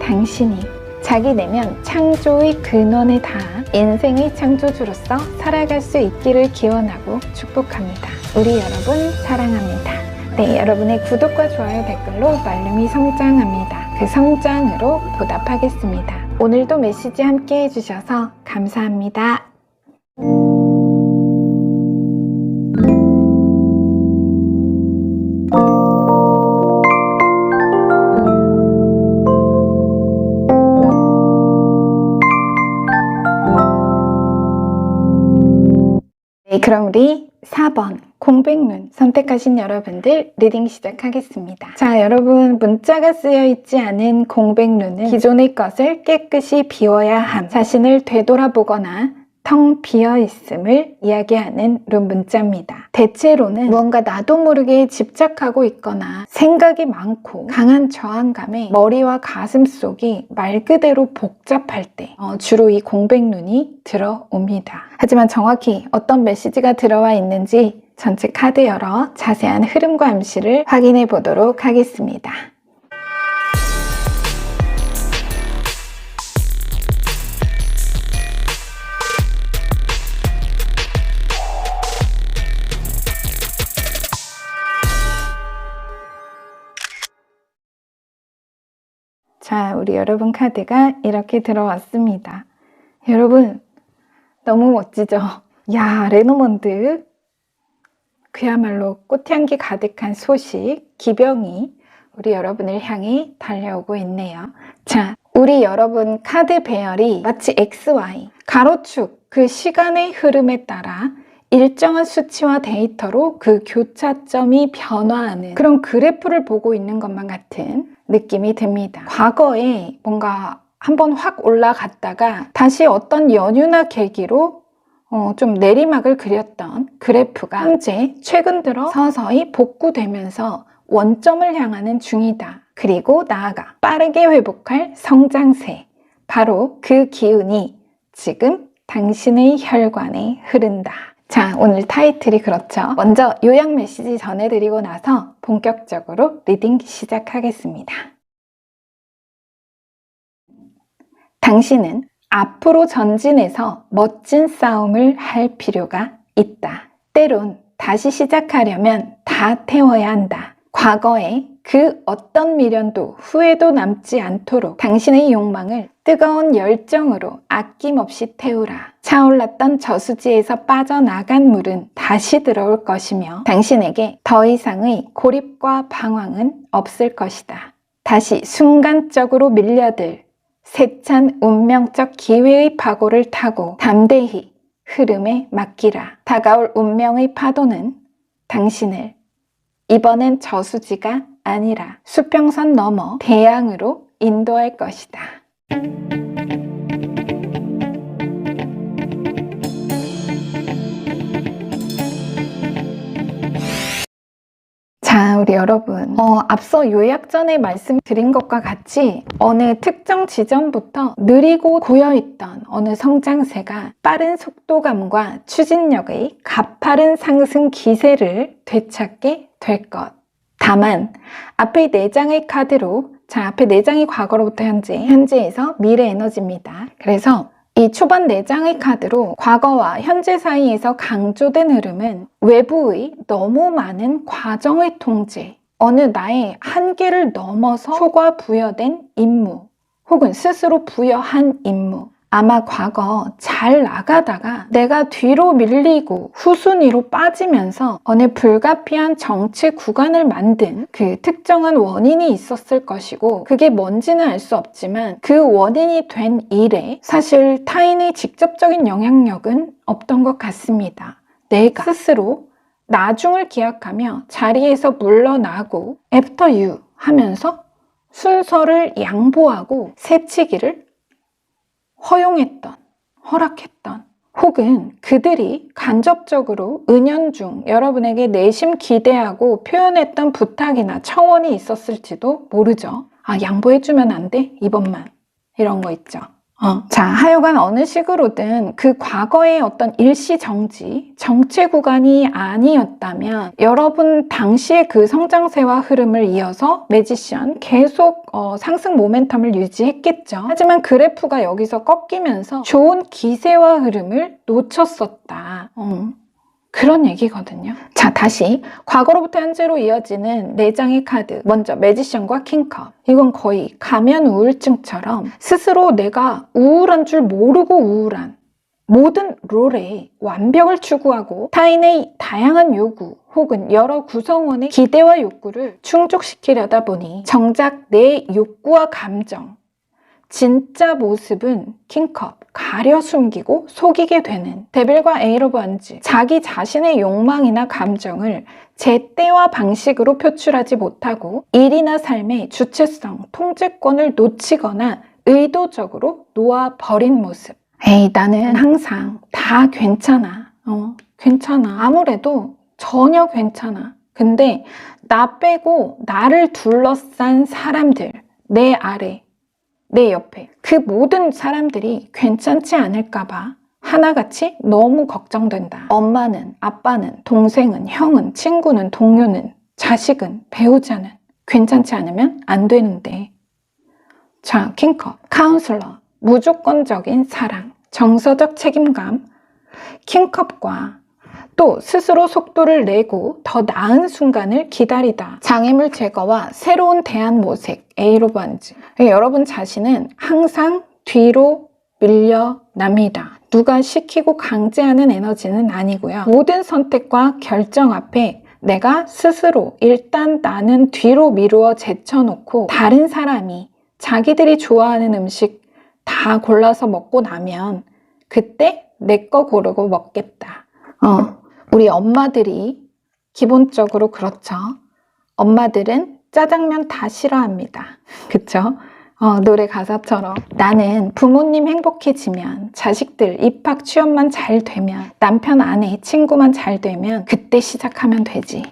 당신이 자기 내면 창조의 근원에 닿아 인생의 창조주로서 살아갈 수 있기를 기원하고 축복합니다. 우리 여러분 사랑합니다. 네, 여러분의 구독과 좋아요 댓글로 말름이 성장합니다. 그 성장으로 보답하겠습니다. 오늘도 메시지 함께 해주셔서 감사합니다. 네, 그럼 우리 4번 공백눈 선택하신 여러분들 리딩 시작하겠습니다. 자, 여러분 문자가 쓰여 있지 않은 공백눈은 기존의 것을 깨끗이 비워야 함, 자신을 되돌아보거나 텅 비어 있음을 이야기하는 룬 문자입니다. 대체로는 무언가 나도 모르게 집착하고 있거나 생각이 많고 강한 저항감에 머리와 가슴 속이 말 그대로 복잡할 때 주로 이 공백눈이 들어옵니다. 하지만 정확히 어떤 메시지가 들어와 있는지 전체 카드 열어 자세한 흐름과 암시를 확인해 보도록 하겠습니다. 자, 우리 여러분 카드가 이렇게 들어왔습니다. 여러분 너무 멋지죠? 야, 레노먼드 그야말로 꽃향기 가득한 소식, 기병이 우리 여러분을 향해 달려오고 있네요. 자, 우리 여러분 카드 배열이 마치 XY, 가로축, 그 시간의 흐름에 따라 일정한 수치와 데이터로 그 교차점이 변화하는 그런 그래프를 보고 있는 것만 같은 느낌이 듭니다. 과거에 뭔가 한번 확 올라갔다가 다시 어떤 연유나 계기로 좀 내리막을 그렸던 그래프가 현재 최근 들어 서서히 복구되면서 원점을 향하는 중이다. 그리고 나아가 빠르게 회복할 성장세, 바로 그 기운이 지금 당신의 혈관에 흐른다. 자, 오늘 타이틀이 그렇죠. 먼저 요약 메시지 전해드리고 나서 본격적으로 리딩 시작하겠습니다. 당신은 앞으로 전진해서 멋진 싸움을 할 필요가 있다. 때론 다시 시작하려면 다 태워야 한다. 과거에 그 어떤 미련도 후회도 남지 않도록 당신의 욕망을 뜨거운 열정으로 아낌없이 태우라. 차올랐던 저수지에서 빠져나간 물은 다시 들어올 것이며 당신에게 더 이상의 고립과 방황은 없을 것이다. 다시 순간적으로 밀려들 세찬 운명적 기회의 파고를 타고 담대히 흐름에 맡기라. 다가올 운명의 파도는 당신을 이번엔 저수지가 아니라 수평선 넘어 대양으로 인도할 것이다. 자, 우리 여러분 앞서 요약 전에 말씀드린 것과 같이 어느 특정 지점부터 느리고 고여있던 어느 성장세가 빠른 속도감과 추진력의 가파른 상승 기세를 되찾게 될 것. 다만 앞에 4장의 카드로, 자, 앞에 4장이 과거로부터 현재, 현재에서 미래 에너지입니다. 그래서 이 초반 4장의 카드로 과거와 현재 사이에서 강조된 흐름은 외부의 너무 많은 과정의 통제, 어느 나의 한계를 넘어서 초과 부여된 임무, 혹은 스스로 부여한 임무. 아마 과거 잘 나가다가 내가 뒤로 밀리고 후순위로 빠지면서 어느 불가피한 정체 구간을 만든 그 특정한 원인이 있었을 것이고, 그게 뭔지는 알 수 없지만 그 원인이 된 일에 사실 타인의 직접적인 영향력은 없던 것 같습니다. 내가 스스로 나중을 기약하며 자리에서 물러나고 after you 하면서 순서를 양보하고 새치기를 허용했던, 허락했던, 혹은 그들이 간접적으로 은연중 여러분에게 내심 기대하고 표현했던 부탁이나 청원이 있었을지도 모르죠. 아, 양보해주면 안 돼? 이번만. 이런 거 있죠. 자, 하여간 어느 식으로든 그 과거의 어떤 일시정지, 정체 구간이 아니었다면 여러분 당시의 그 성장세와 흐름을 이어서 매지션 계속 상승 모멘텀을 유지했겠죠. 하지만 그래프가 여기서 꺾이면서 좋은 기세와 흐름을 놓쳤었다. 그런 얘기거든요. 자, 다시 과거로부터 현재로 이어지는 4장의 카드. 먼저 매지션과 킹컵. 이건 거의 가면 우울증처럼 스스로 내가 우울한 줄 모르고 우울한, 모든 롤에 완벽을 추구하고 타인의 다양한 요구 혹은 여러 구성원의 기대와 욕구를 충족시키려다 보니 정작 내 욕구와 감정, 진짜 모습은 킹컵, 가려 숨기고 속이게 되는 데빌과 에이러 번즈, 자기 자신의 욕망이나 감정을 제때와 방식으로 표출하지 못하고 일이나 삶의 주체성, 통제권을 놓치거나 의도적으로 놓아버린 모습. 에이, 나는 항상 다 괜찮아. 괜찮아. 아무래도 전혀 괜찮아. 근데 나 빼고 나를 둘러싼 사람들, 내 아래, 내 옆에 그 모든 사람들이 괜찮지 않을까봐 하나같이 너무 걱정된다. 엄마는, 아빠는, 동생은, 형은, 친구는, 동료는, 자식은, 배우자는 괜찮지 않으면 안 되는데. 자, 킹컵, 카운슬러, 무조건적인 사랑, 정서적 책임감, 킹컵과 또 스스로 속도를 내고 더 나은 순간을 기다리다. 장애물 제거와 새로운 대안 모색, 에이러 번즈. 여러분 자신은 항상 뒤로 밀려납니다. 누가 시키고 강제하는 에너지는 아니고요. 모든 선택과 결정 앞에 내가 스스로 일단 나는 뒤로 미루어 제쳐놓고 다른 사람이 자기들이 좋아하는 음식 다 골라서 먹고 나면 그때 내 거 고르고 먹겠다. 우리 엄마들이 기본적으로 그렇죠. 엄마들은 짜장면 다 싫어합니다. 그쵸? 노래 가사처럼 나는 부모님 행복해지면, 자식들 입학 취업만 잘 되면, 남편 아내 친구만 잘 되면 그때 시작하면 되지.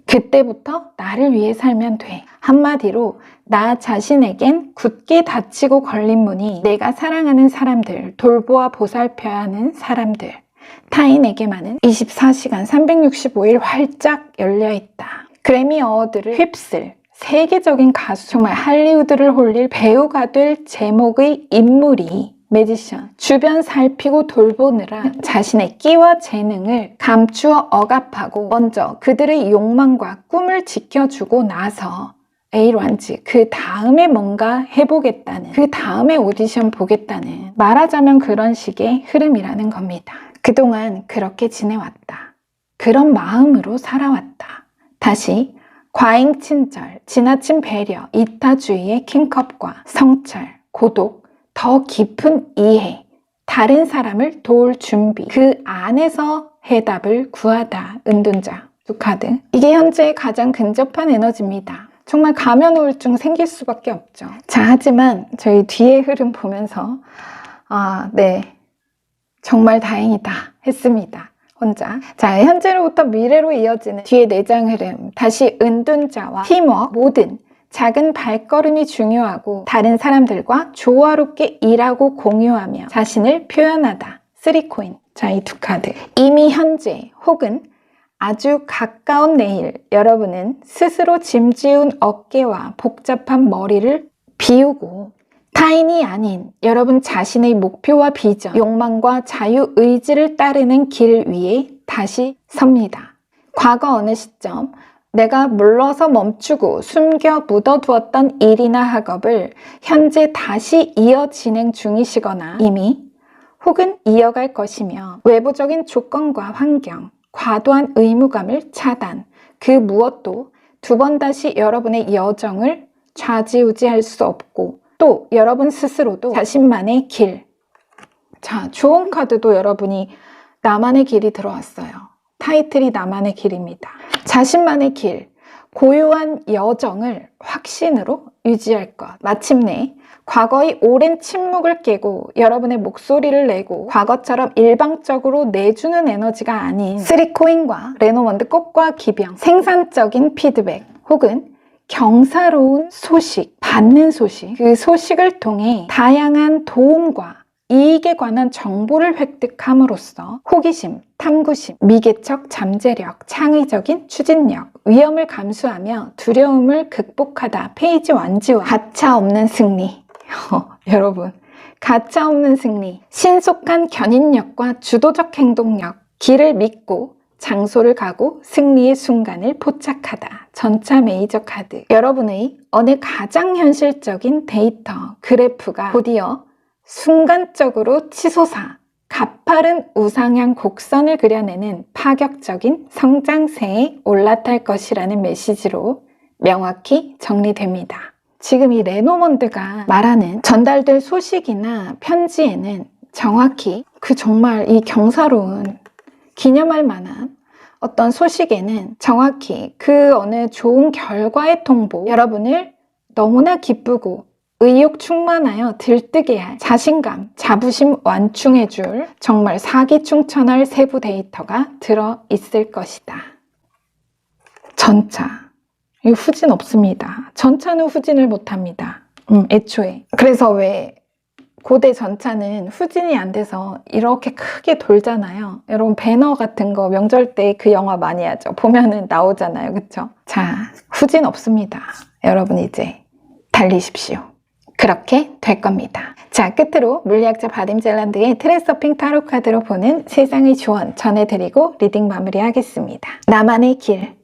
그때부터 나를 위해 살면 돼. 한마디로 나 자신에겐 굳게 닫히고 걸린 문이 내가 사랑하는 사람들, 돌보아 보살펴야 하는 사람들, 타인에게만은 24시간 365일 활짝 열려있다. 그래미 어워드를 휩쓸 세계적인 가수, 정말 할리우드를 홀릴 배우가 될 제목의 인물이 매지션, 주변 살피고 돌보느라 자신의 끼와 재능을 감추어 억압하고 먼저 그들의 욕망과 꿈을 지켜주고 나서 에이러 번즈, 그 다음에 뭔가 해보겠다는, 그 다음에 오디션 보겠다는, 말하자면 그런 식의 흐름이라는 겁니다. 그동안 그렇게 지내왔다. 그런 마음으로 살아왔다. 다시 과잉 친절, 지나친 배려, 이타주의의 킹컵과 성찰, 고독, 더 깊은 이해, 다른 사람을 도울 준비, 그 안에서 해답을 구하다. 은둔자 두 카드. 이게 현재 가장 근접한 에너지입니다. 정말 가면 우울증 생길 수밖에 없죠. 자, 하지만 저희 뒤에 흐름 보면서 네, 정말 다행이다 했습니다. 혼자. 자, 현재로부터 미래로 이어지는 뒤에 4장 흐름. 다시 은둔자와 팀워크, 모든 작은 발걸음이 중요하고 다른 사람들과 조화롭게 일하고 공유하며 자신을 표현하다. 3코인. 자, 이 두 카드. 이미 현재 혹은 아주 가까운 내일, 여러분은 스스로 짐지운 어깨와 복잡한 머리를 비우고 타인이 아닌 여러분 자신의 목표와 비전, 욕망과 자유의지를 따르는 길 위에 다시 섭니다. 과거 어느 시점 내가 물러서 멈추고 숨겨 묻어두었던 일이나 학업을 현재 다시 이어 진행 중이시거나 이미 혹은 이어갈 것이며 외부적인 조건과 환경, 과도한 의무감을 차단, 그 무엇도 두 번 다시 여러분의 여정을 좌지우지할 수 없고 또 여러분 스스로도 자신만의 길. 자, 좋은 카드도 여러분이 나만의 길이 들어왔어요. 타이틀이 나만의 길입니다. 자신만의 길, 고요한 여정을 확신으로 유지할 것. 마침내 과거의 오랜 침묵을 깨고 여러분의 목소리를 내고 과거처럼 일방적으로 내주는 에너지가 아닌 3코인과 레노먼드 꽃과 기병, 생산적인 피드백 혹은 경사로운 소식, 받는 소식, 그 소식을 통해 다양한 도움과 이익에 관한 정보를 획득함으로써 호기심, 탐구심, 미개척, 잠재력, 창의적인 추진력, 위험을 감수하며 두려움을 극복하다. 페이지 완지와 가차없는 승리. 여러분, 가차없는 승리, 신속한 견인력과 주도적 행동력, 길을 믿고 장소를 가고 승리의 순간을 포착하다. 전차 메이저 카드. 여러분의 어느 가장 현실적인 데이터, 그래프가 곧이어 순간적으로 치솟아 가파른 우상향 곡선을 그려내는 파격적인 성장세에 올라탈 것이라는 메시지로 명확히 정리됩니다. 지금 이 레노먼드가 말하는 전달될 소식이나 편지에는 정확히 그 정말 이 경사로운 기념할 만한 어떤 소식에는 정확히 그 어느 좋은 결과의 통보, 여러분을 너무나 기쁘고 의욕 충만하여 들뜨게 할 자신감, 자부심 완충해줄 정말 사기충천할 세부 데이터가 들어있을 것이다. 전차. 이 후진 없습니다. 전차는 후진을 못합니다. 애초에. 그래서 왜 고대 전차는 후진이 안 돼서 이렇게 크게 돌잖아요. 여러분 배너 같은 거 명절 때 그 영화 많이 하죠. 보면은 나오잖아요. 그쵸? 자, 후진 없습니다. 여러분 이제 달리십시오. 그렇게 될 겁니다. 자, 끝으로 물리학자 바딤 젤란드의 트랜서핑 타로 카드로 보는 세상의 조언 전해드리고 리딩 마무리하겠습니다. 나만의 길.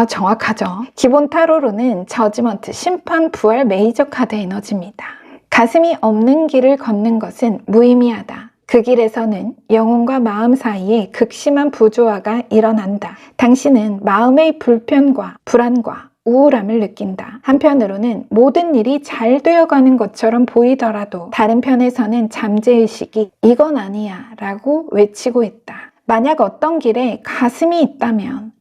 정확하죠. 기본 타로로는 저지먼트, 심판, 부활, 메이저 카드 에너지입니다. 가슴이 없는 길을 걷는 것은 무의미하다. 그 길에서는 영혼과 마음 사이에 극심한 부조화가 일어난다. 당신은 마음의 불편과 불안과 우울함을 느낀다. 한편으로는 모든 일이 잘 되어가는 것처럼 보이더라도 다른 편에서는 잠재의식이 이건 아니야 라고 외치고 있다. 만약 어떤 길에 가슴이 있다면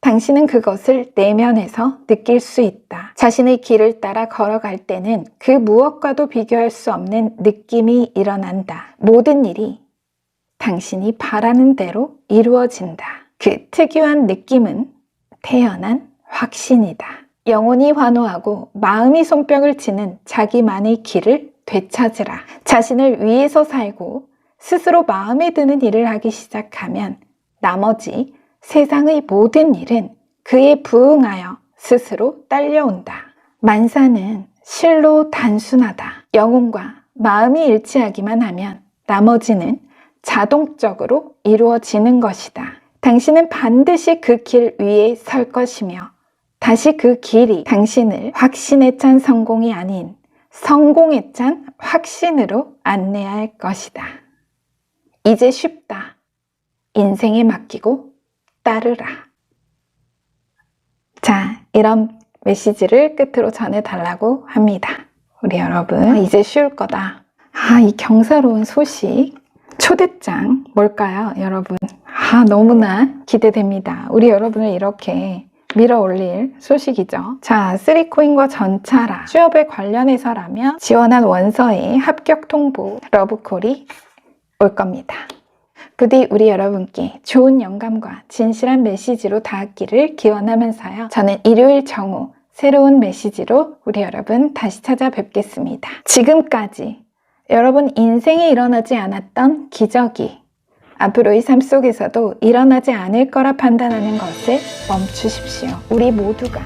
당신은 그것을 내면에서 느낄 수 있다. 자신의 길을 따라 걸어갈 때는 그 무엇과도 비교할 수 없는 느낌이 일어난다. 모든 일이 당신이 바라는 대로 이루어진다. 그 특유한 느낌은 태어난 확신이다. 영혼이 환호하고 마음이 손뼉을 치는 자기만의 길을 되찾으라. 자신을 위해서 살고 스스로 마음에 드는 일을 하기 시작하면 나머지 세상의 모든 일은 그에 부응하여 스스로 딸려온다. 만사는 실로 단순하다. 영혼과 마음이 일치하기만 하면 나머지는 자동적으로 이루어지는 것이다. 당신은 반드시 그 길 위에 설 것이며 다시 그 길이 당신을 확신에 찬 성공이 아닌 성공에 찬 확신으로 안내할 것이다. 이제 쉽다. 인생에 맡기고 따르라. 자, 이런 메시지를 끝으로 전해달라고 합니다. 우리 여러분, 이제 쉬울 거다. 이 경사로운 소식, 초대장 뭘까요, 여러분? 너무나 기대됩니다. 우리 여러분을 이렇게 밀어 올릴 소식이죠. 자, 3코인과 전차라. 취업에 관련해서라면 지원한 원서에 합격 통보, 러브콜이 올 겁니다. 부디 우리 여러분께 좋은 영감과 진실한 메시지로 닿았기를 기원하면서요. 저는 일요일 정오 새로운 메시지로 우리 여러분 다시 찾아뵙겠습니다. 지금까지 여러분 인생에 일어나지 않았던 기적이 앞으로의 삶 속에서도 일어나지 않을 거라 판단하는 것을 멈추십시오. 우리 모두가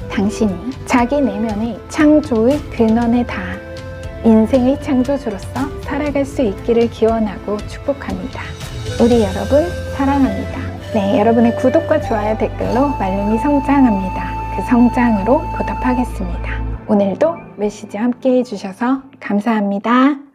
당신이 자기 내면의 창조의 근원에 닿아 인생의 창조주로서 살아갈 수 있기를 기원하고 축복합니다. 우리 여러분 사랑합니다. 네, 여러분의 구독과 좋아요 댓글로 말룸이 성장합니다. 그 성장으로 보답하겠습니다. 오늘도 메시지 함께 해주셔서 감사합니다.